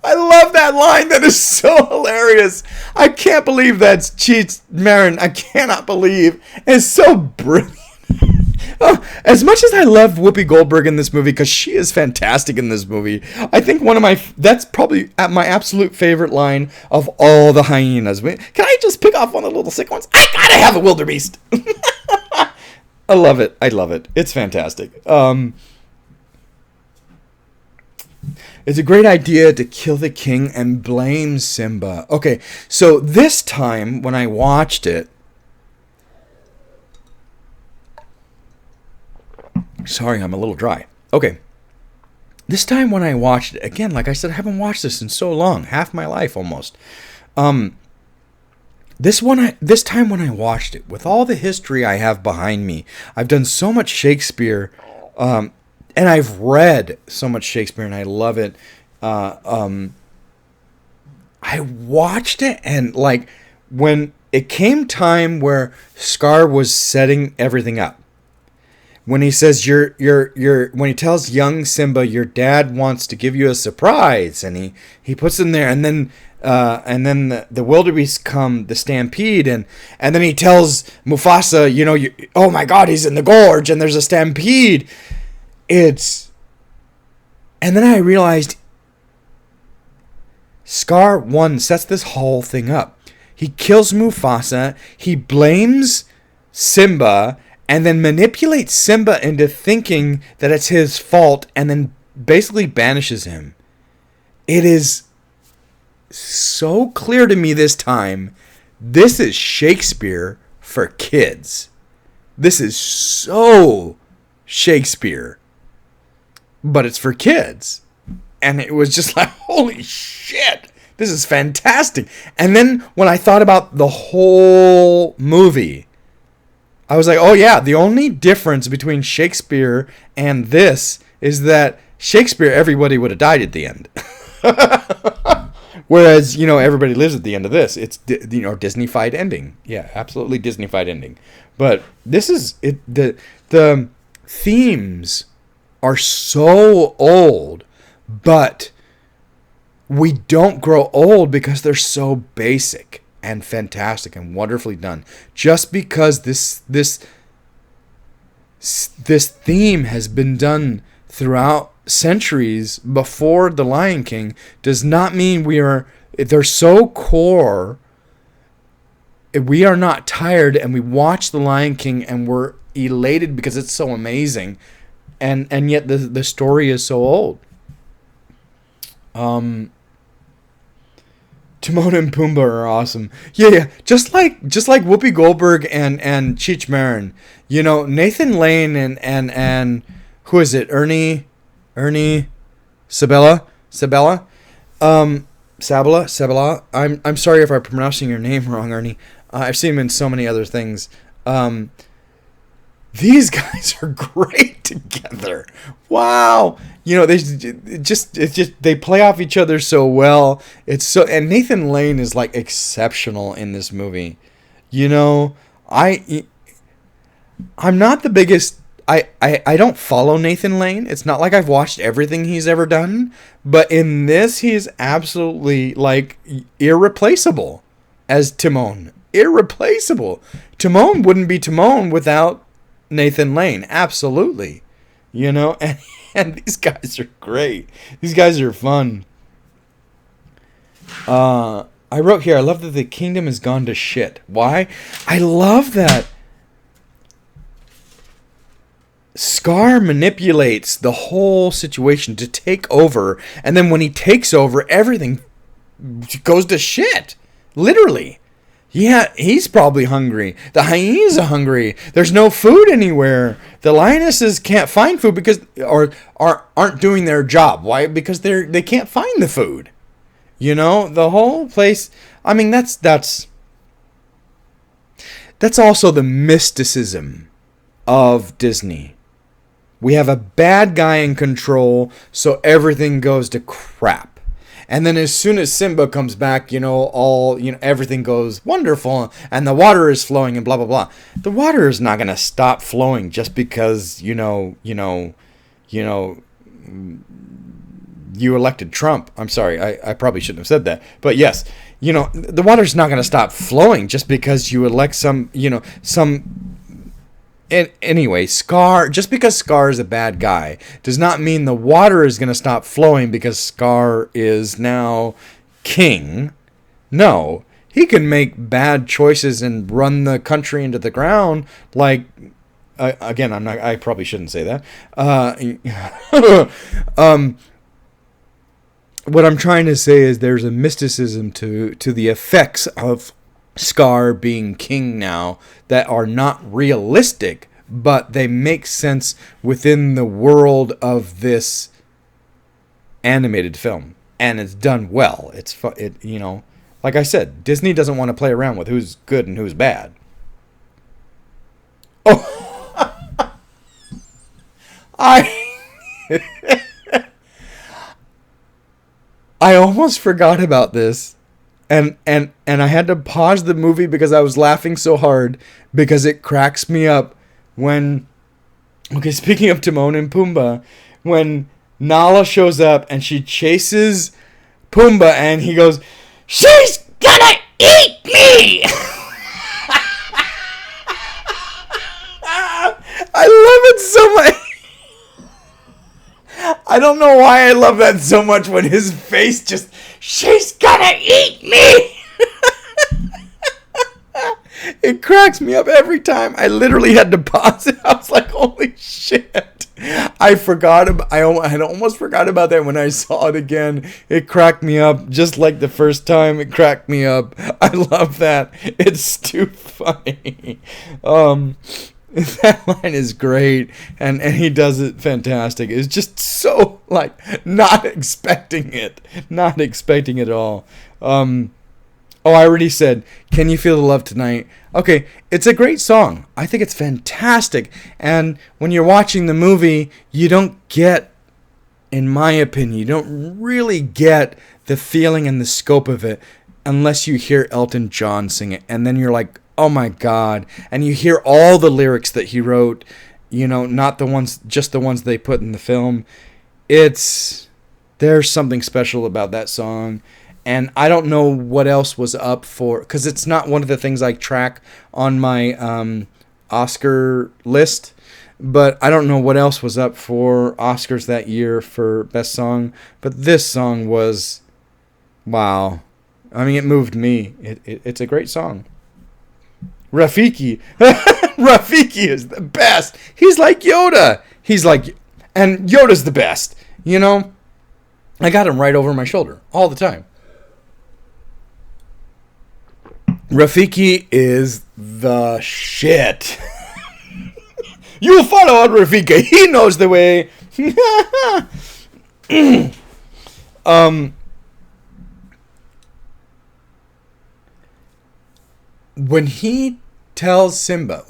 I love that line. That is so hilarious. I can't believe that's Cheech Marin. I cannot believe. It's so brilliant. Oh, as much as I love Whoopi Goldberg in this movie, because she is fantastic in this movie, I think that's probably my absolute favorite line of all the hyenas. Can I just pick off one of the little sick ones? I gotta have a wildebeest. I love it. It's fantastic. It's a great idea to kill the king and blame Simba. Okay, so this time when I watched it... Sorry, I'm a little dry. Okay. This time when I watched it, again, like I said, I haven't watched this in so long. Half my life, almost. This time when I watched it, with all the history I have behind me, I've done so much Shakespeare... and I've read so much Shakespeare, and I love it. I watched it, and like when it came time where Scar was setting everything up, when he says when he tells young Simba, your dad wants to give you a surprise, and he puts him there, and then the wildebeest come, the stampede, and then he tells Mufasa, oh my God, he's in the gorge, and there's a stampede. And then I realized Scar 1 sets this whole thing up. He kills Mufasa, he blames Simba, and then manipulates Simba into thinking that it's his fault, and then basically banishes him. It is so clear to me this time, this is Shakespeare for kids. This is so Shakespeare. But it's for kids. And it was just like, holy shit, this is fantastic. And then when I thought about the whole movie, I was like, oh yeah, the only difference between Shakespeare and this is that Shakespeare, everybody would have died at the end. Whereas, everybody lives at the end of this. It's, Disney-fied ending. Yeah, absolutely Disney-fied ending. But this is, the themes are so old, but we don't grow old because they're so basic and fantastic and wonderfully done. Just because this theme has been done throughout centuries before The Lion King does not mean they're so core. We are not tired, and we watch The Lion King and we're elated because it's so amazing. And yet the story is so old. Timon and Pumbaa are awesome. Yeah. Just like Whoopi Goldberg and Cheech Marin. Nathan Lane and who is it? Ernie Sabella. Sabella. I'm sorry if I'm pronouncing your name wrong, Ernie. I've seen him in so many other things. These guys are great together. Wow. They play off each other so well. And Nathan Lane is like exceptional in this movie. I'm not the biggest, I don't follow Nathan Lane. It's not like I've watched everything he's ever done, but in this, he's absolutely like irreplaceable as Timon. Irreplaceable. Timon wouldn't be Timon without Nathan Lane, absolutely. And these guys are great. These guys are fun. I wrote here, I love that the kingdom has gone to shit. Why? I love that Scar manipulates the whole situation to take over, and then when he takes over, everything goes to shit. Literally. Yeah, he's probably hungry. The hyenas are hungry. There's no food anywhere. The lionesses can't find food because aren't doing their job. Why? Because they can't find the food. The whole place. I mean, that's That's also the mysticism of Disney. We have a bad guy in control, so everything goes to crap. And then as soon as Simba comes back, everything goes wonderful and the water is flowing and blah, blah, blah. The water is not going to stop flowing just because, you elected Trump. I'm sorry, I probably shouldn't have said that. But yes, the water's not going to stop flowing just because you elect anyway, Scar, just because Scar is a bad guy does not mean the water is going to stop flowing because Scar is now king. No, he can make bad choices and run the country into the ground. Like, again, I probably shouldn't say that. What I'm trying to say is there's a mysticism to the effects of Scar being king now that are not realistic, but they make sense within the world of this animated film, and it's done well. Like I said, Disney doesn't want to play around with who's good and who's bad. Oh, I almost forgot about this. And I had to pause the movie because I was laughing so hard because it cracks me up when, speaking of Timon and Pumbaa, when Nala shows up and she chases Pumbaa and he goes, "She's gonna eat me!" I love it so much. I don't know why I love that so much when his face just, "She's gonna eat me!" It cracks me up every time. I literally had to pause it. I was like, holy shit. I had almost forgot about that when I saw it again. It cracked me up just like the first time. It cracked me up. I love that. It's too funny. That line is great, and he does it fantastic. It's just so, not expecting it at all. I already said, "Can You Feel the Love Tonight?" Okay, it's a great song. I think it's fantastic, and when you're watching the movie, you don't get, in my opinion, you don't really get the feeling and the scope of it unless you hear Elton John sing it, and then you're like, oh my God. And you hear all the lyrics that he wrote, not just the ones they put in the film. There's something special about that song. And I don't know what else was up for, because it's not one of the things I track on my Oscar list. But I don't know what else was up for Oscars that year for Best Song. But this song was, wow. I mean, it moved me. It's a great song. Rafiki. Rafiki is the best. He's like Yoda. And Yoda's the best. I got him right over my shoulder all the time. Rafiki is the shit. You follow Rafiki. He knows the way. When Rafiki tells Simba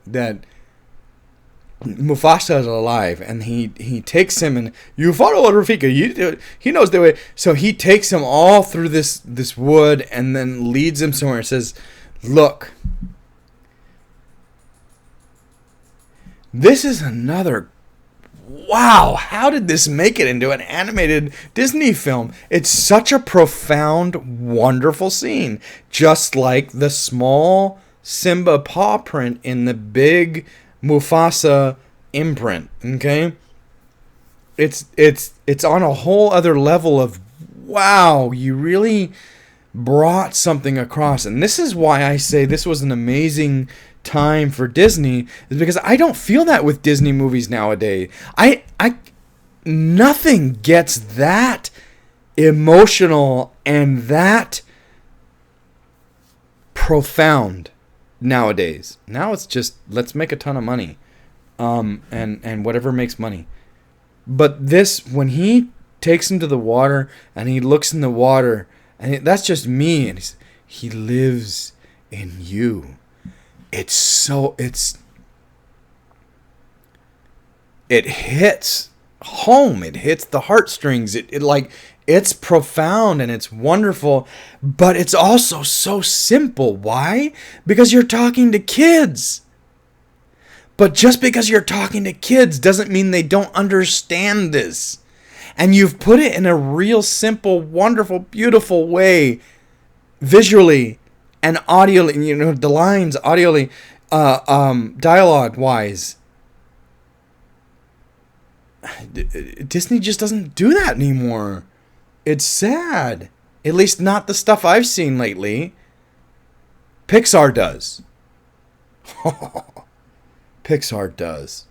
that Mufasa is alive, and he takes him and you follow Rafiki. He knows the way, so he takes him all through this wood and then leads him somewhere and says, "Look, this is another." Wow, how did this make it into an animated Disney film? It's such a profound, wonderful scene. Just like the small Simba paw print in the big Mufasa imprint, okay? It's on a whole other level of, wow, you really brought something across. And this is why I say this was an amazing time for Disney, is because I don't feel that with Disney movies nowadays. Nothing gets that emotional and that profound nowadays. Now it's just, let's make a ton of money, and whatever makes money. But this, when he takes him to the water and he looks in the water, and that's just me, and he lives in you. It hits home. It hits the heartstrings. It's profound and it's wonderful, but it's also so simple. Why? Because you're talking to kids. But just because you're talking to kids doesn't mean they don't understand this. And you've put it in a real simple, wonderful, beautiful way, visually and audioly, the lines audioly, dialogue-wise. Disney just doesn't do that anymore. It's sad. At least not the stuff I've seen lately. Pixar does. Pixar does.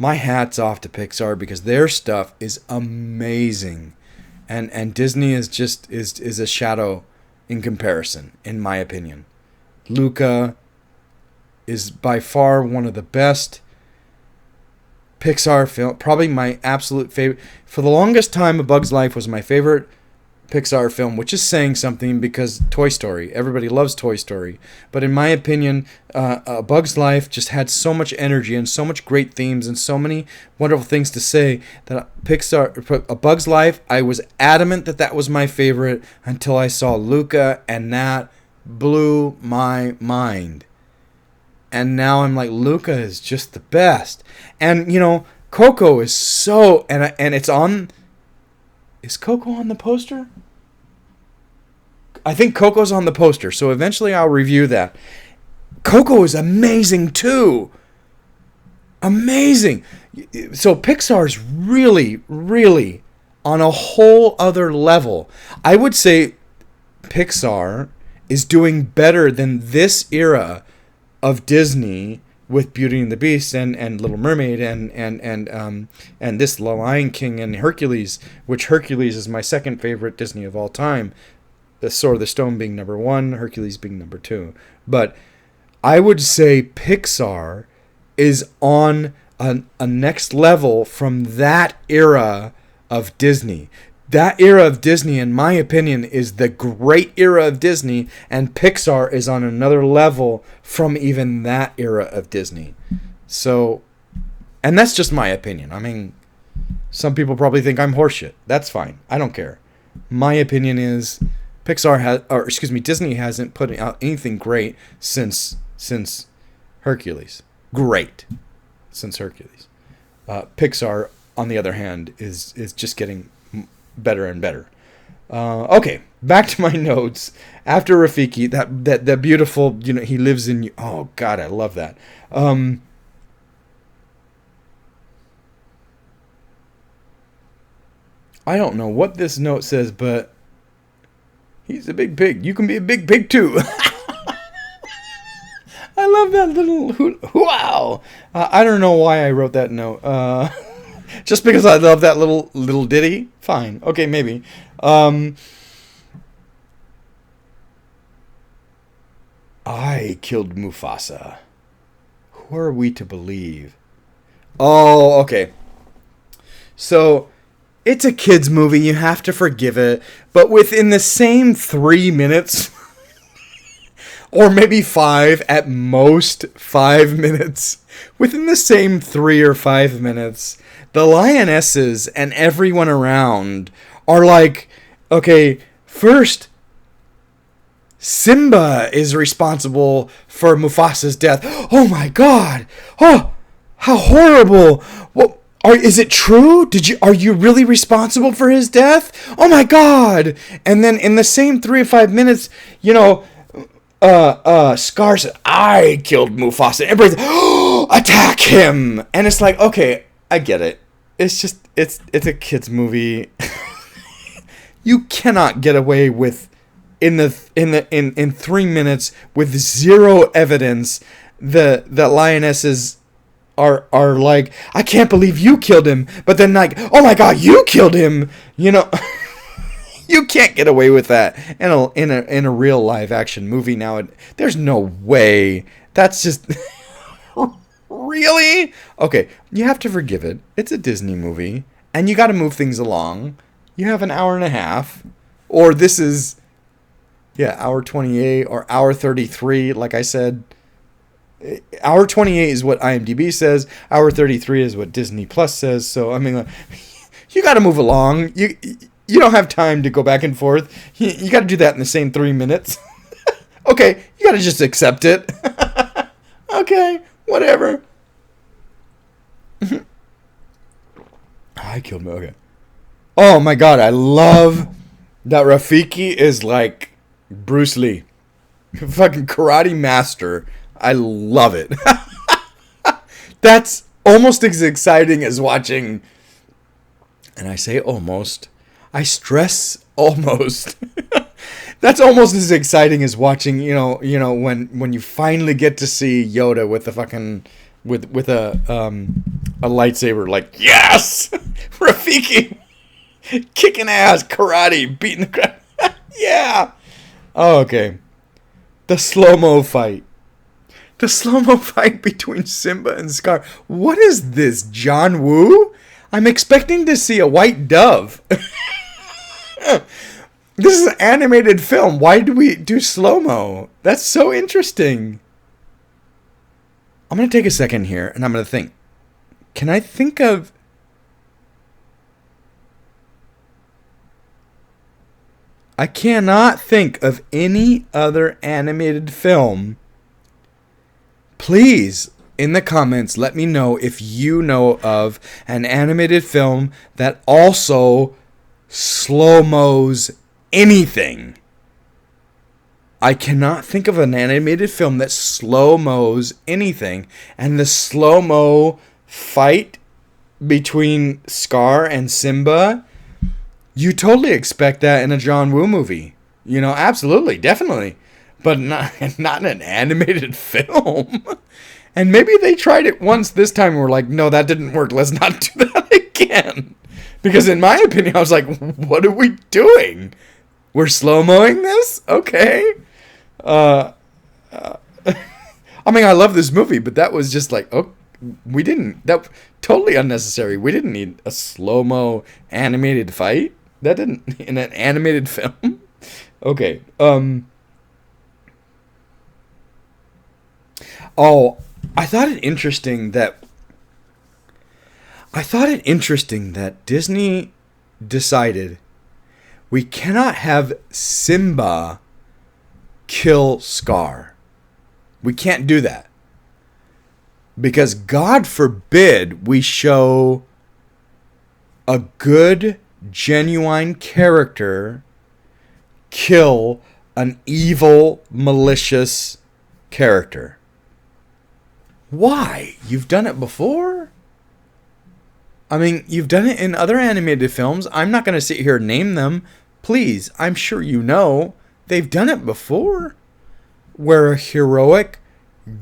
My hat's off to Pixar because their stuff is amazing. And Disney is a shadow in comparison, in my opinion. Luca is by far one of the best Pixar film, probably my absolute favorite. For the longest time, A Bug's Life was my favorite Pixar film, which is saying something because Toy Story. Everybody loves Toy Story. But in my opinion, A Bug's Life just had so much energy and so much great themes and so many wonderful things to say that A Bug's Life, I was adamant that was my favorite until I saw Luca, and that blew my mind. And now I'm like, Luca is just the best. And, Coco is so... And it's on... Is Coco on the poster? I think Coco's on the poster, so eventually I'll review that. Coco is amazing, too. Amazing. So Pixar's really, really on a whole other level. I would say Pixar is doing better than this era of Disney with Beauty and the Beast and Little Mermaid and this The Lion King and Hercules, which Hercules is my second favorite Disney of all time. The Sword of the Stone being number 1, Hercules being number 2. But I would say Pixar is on a next level from that era of Disney. That era of Disney, in my opinion, is the great era of Disney, and Pixar is on another level from even that era of Disney. So, and that's just my opinion. I mean, some people probably think I'm horseshit. That's fine. I don't care. My opinion is Disney hasn't put out anything great since Hercules. Great. Since Hercules. Pixar, on the other hand, is just getting better and better. Okay, back to my notes. After Rafiki, that beautiful, he lives in you. Oh God, I love that. I don't know what this note says, but he's a big pig. You can be a big pig too. I love that little wow. I don't know why I wrote that note. Just because I love that little ditty? Fine. Okay, maybe. I killed Mufasa. Who are we to believe? Oh, okay. So, it's a kid's movie. You have to forgive it. But within the same 3 minutes, or maybe 5, at most 5 minutes, within the same 3 or 5 minutes, the lionesses and everyone around are like, okay, first, Simba is responsible for Mufasa's death. Oh my God! Oh, how horrible! Well, is it true? Are you really responsible for his death? Oh my God! And then in the same 3 or 5 minutes, Scar said, I killed Mufasa. Everybody's, attack him! And it's like, okay, I get it. It's just, it's a kid's movie. You cannot get away with, in 3 minutes, with zero evidence, the lionesses are like, I can't believe you killed him. But then like, oh my God, you killed him. You can't get away with that in a real live action movie now. There's no way. That's just really? Okay, you have to forgive it. It's a Disney movie, and you got to move things along. You have an hour and a half, or this is Yeah, hour 28 or hour 33, like I said. Hour 28 is what IMDb says. Hour 33 is what Disney Plus says. So, I mean, you got to move along. You don't have time to go back and forth. You got to do that in the same 3 minutes. Okay, you got to just accept it. Okay, whatever. I killed me. Okay. Oh my god, I love that Rafiki is like Bruce Lee. Fucking karate master. I love it. That's almost as exciting as watching, and I say almost, I stress almost. That's almost as exciting as watching, you know, when you finally get to see Yoda with the fucking with a lightsaber, like, yes, Rafiki, kicking ass, karate, beating the crap. Yeah. Oh, okay. The slow-mo fight. The slow-mo fight between Simba and Scar. What is this, John Woo? I'm expecting to see a white dove. This is an animated film. Why do we do slow-mo? That's so interesting. I'm going to take a second here, and I'm going to think. Can I think of... I cannot think of any other animated film. Please, in the comments, let me know if you know of an animated film that also slow-mos anything. I cannot think of an animated film that slow-mos anything. And the slow-mo fight between Scar and Simba, you totally expect that in a John Woo movie. You know, absolutely, definitely. But not in an animated film. And maybe they tried it once this time and were like, no, that didn't work. Let's not do that again. Because in my opinion, I was like, what are we doing? We're slow-moing this? Okay. I mean, I love this movie, but that was just like, oh, that totally unnecessary. We didn't need a slow-mo animated fight. That didn't, in an animated film. Okay. Oh, I thought it interesting that Disney decided we cannot have Simba kill Scar. We can't do that. Because God forbid we show a good, genuine character kill an evil, malicious character. Why? You've done it before? I mean, you've done it in other animated films. I'm not going to sit here and name them. Please, I'm sure you know. They've done it before. Where a heroic,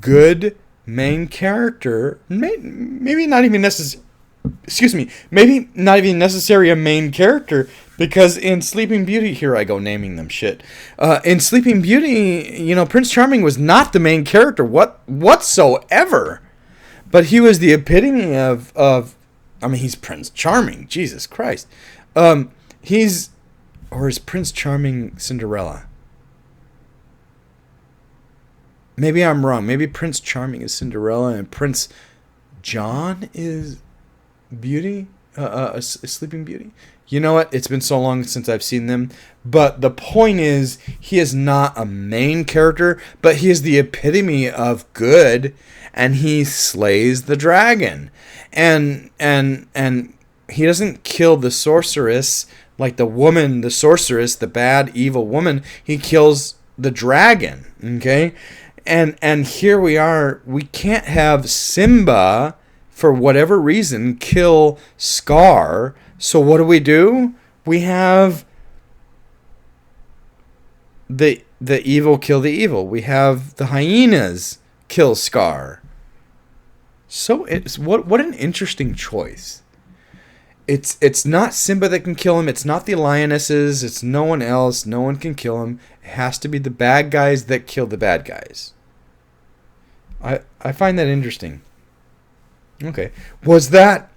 good main character, maybe not even necessary, maybe not even necessary a main character, because in Sleeping Beauty, here I go naming them shit. In Sleeping Beauty, you know, Prince Charming was not the main character whatsoever. But he was the epitome of I mean, he's Prince Charming. Jesus Christ. Or is Prince Charming Cinderella? Maybe I'm wrong. Maybe Prince Charming is Cinderella and Prince John is Beauty? Sleeping Beauty? You know what? It's been so long since I've seen them. But the point is, he is not a main character, but he is the epitome of good, and he slays the dragon. And he doesn't kill the sorceress, like the sorceress, the bad, evil woman. He kills the dragon, okay? And here we are. We can't have Simba, for whatever reason, kill Scar. So what do? We have the evil kill the evil. We have the hyenas kill Scar. So it's what an interesting choice. It's not Simba that can kill him. It's not the lionesses. It's no one else. No one can kill him. It has to be the bad guys that kill the bad guys. I find that interesting. Okay. Was that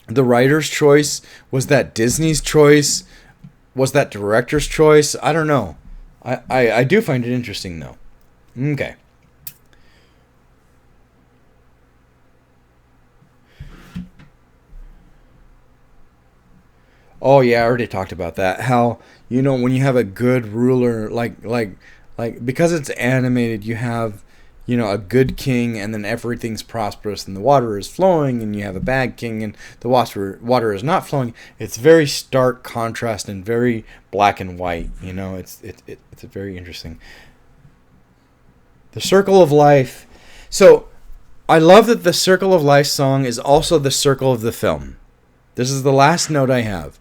the writer's choice? Was that Disney's choice? Was that director's choice? I don't know. I do find it interesting, though. Okay. Oh yeah, I already talked about that. How, when you have a good ruler, like because it's animated, you have, a good king, and then everything's prosperous and the water is flowing, and you have a bad king and the water is not flowing. It's very stark contrast and very black and white. It's very interesting. The Circle of Life. So I love that the Circle of Life song is also the circle of the film. This is the last note I have.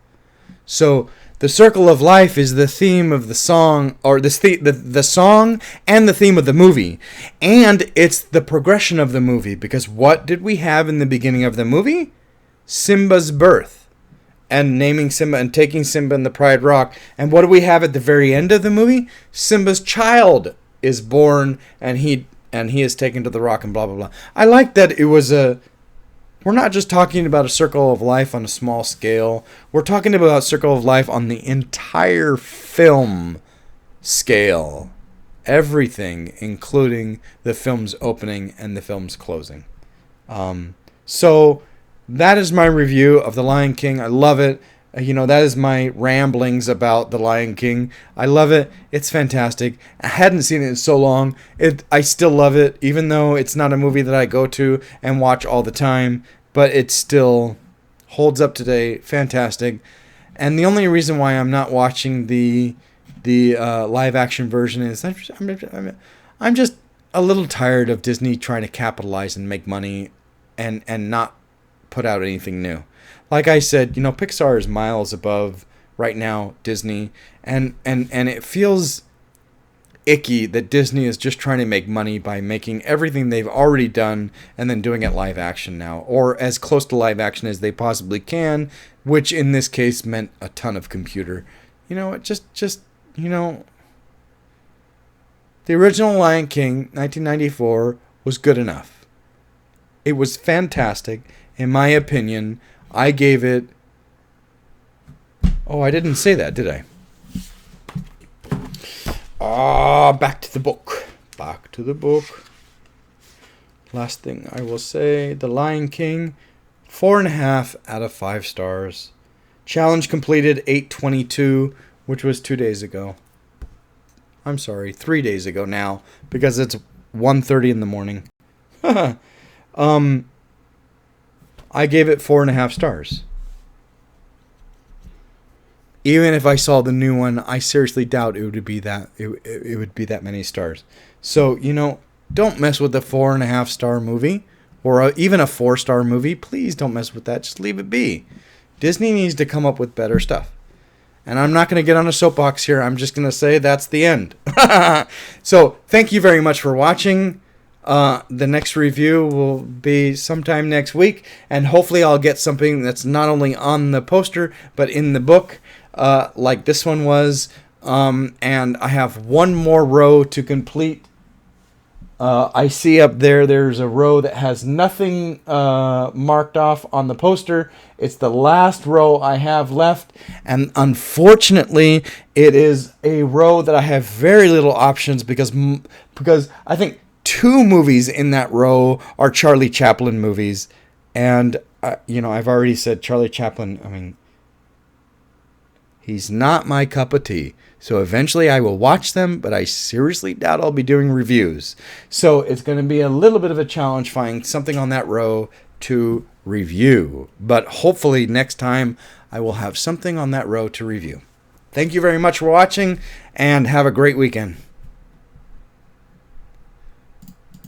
So the Circle of Life is the theme of the song, or the song and the theme of the movie. And it's the progression of the movie, because what did we have in the beginning of the movie? Simba's birth. And naming Simba and taking Simba in the Pride Rock. And what do we have at the very end of the movie? Simba's child is born, and he is taken to the rock, and blah, blah, blah. I like that it was we're not just talking about a circle of life on a small scale. We're talking about a circle of life on the entire film scale. Everything, including the film's opening and the film's closing. So that is my review of The Lion King. I love it. That is my ramblings about The Lion King. I love it. It's fantastic. I hadn't seen it in so long. I still love it, even though it's not a movie that I go to and watch all the time. But it still holds up today. Fantastic. And the only reason why I'm not watching the live action version is I'm just a little tired of Disney trying to capitalize and make money and not put out anything new. Like I said, Pixar is miles above right now Disney, and it feels icky that Disney is just trying to make money by making everything they've already done and then doing it live action now, or as close to live action as they possibly can, which in this case meant a ton of computer. The original Lion King, 1994, was good enough. It was fantastic, in my opinion. I gave it... Oh, I didn't say that, did I? Back to the book. Back to the book. Last thing I will say, The Lion King, 4.5 out of 5 stars. Challenge completed 8/22, which was 2 days ago. I'm sorry, 3 days ago now, because it's 1:30 in the morning. I gave it 4.5 stars. Even if I saw the new one, I seriously doubt it would be that it would be that many stars. So, don't mess with the 4.5 star movie, or even a 4-star movie. Please don't mess with that. Just leave it be. Disney needs to come up with better stuff. And I'm not going to get on a soapbox here. I'm just going to say that's the end. So, thank you very much for watching. The next review will be sometime next week, and hopefully I'll get something that's not only on the poster, but in the book, like this one was. And I have one more row to complete. I see up there's a row that has nothing marked off on the poster. It's the last row I have left, and unfortunately it is a row that I have very little options because I think 2 movies in that row are Charlie Chaplin movies, and I've already said Charlie Chaplin, he's not my cup of tea. So eventually I will watch them, but I seriously doubt I'll be doing reviews. So it's going to be a little bit of a challenge finding something on that row to review. But hopefully next time I will have something on that row to review. Thank you very much for watching, and have a great weekend.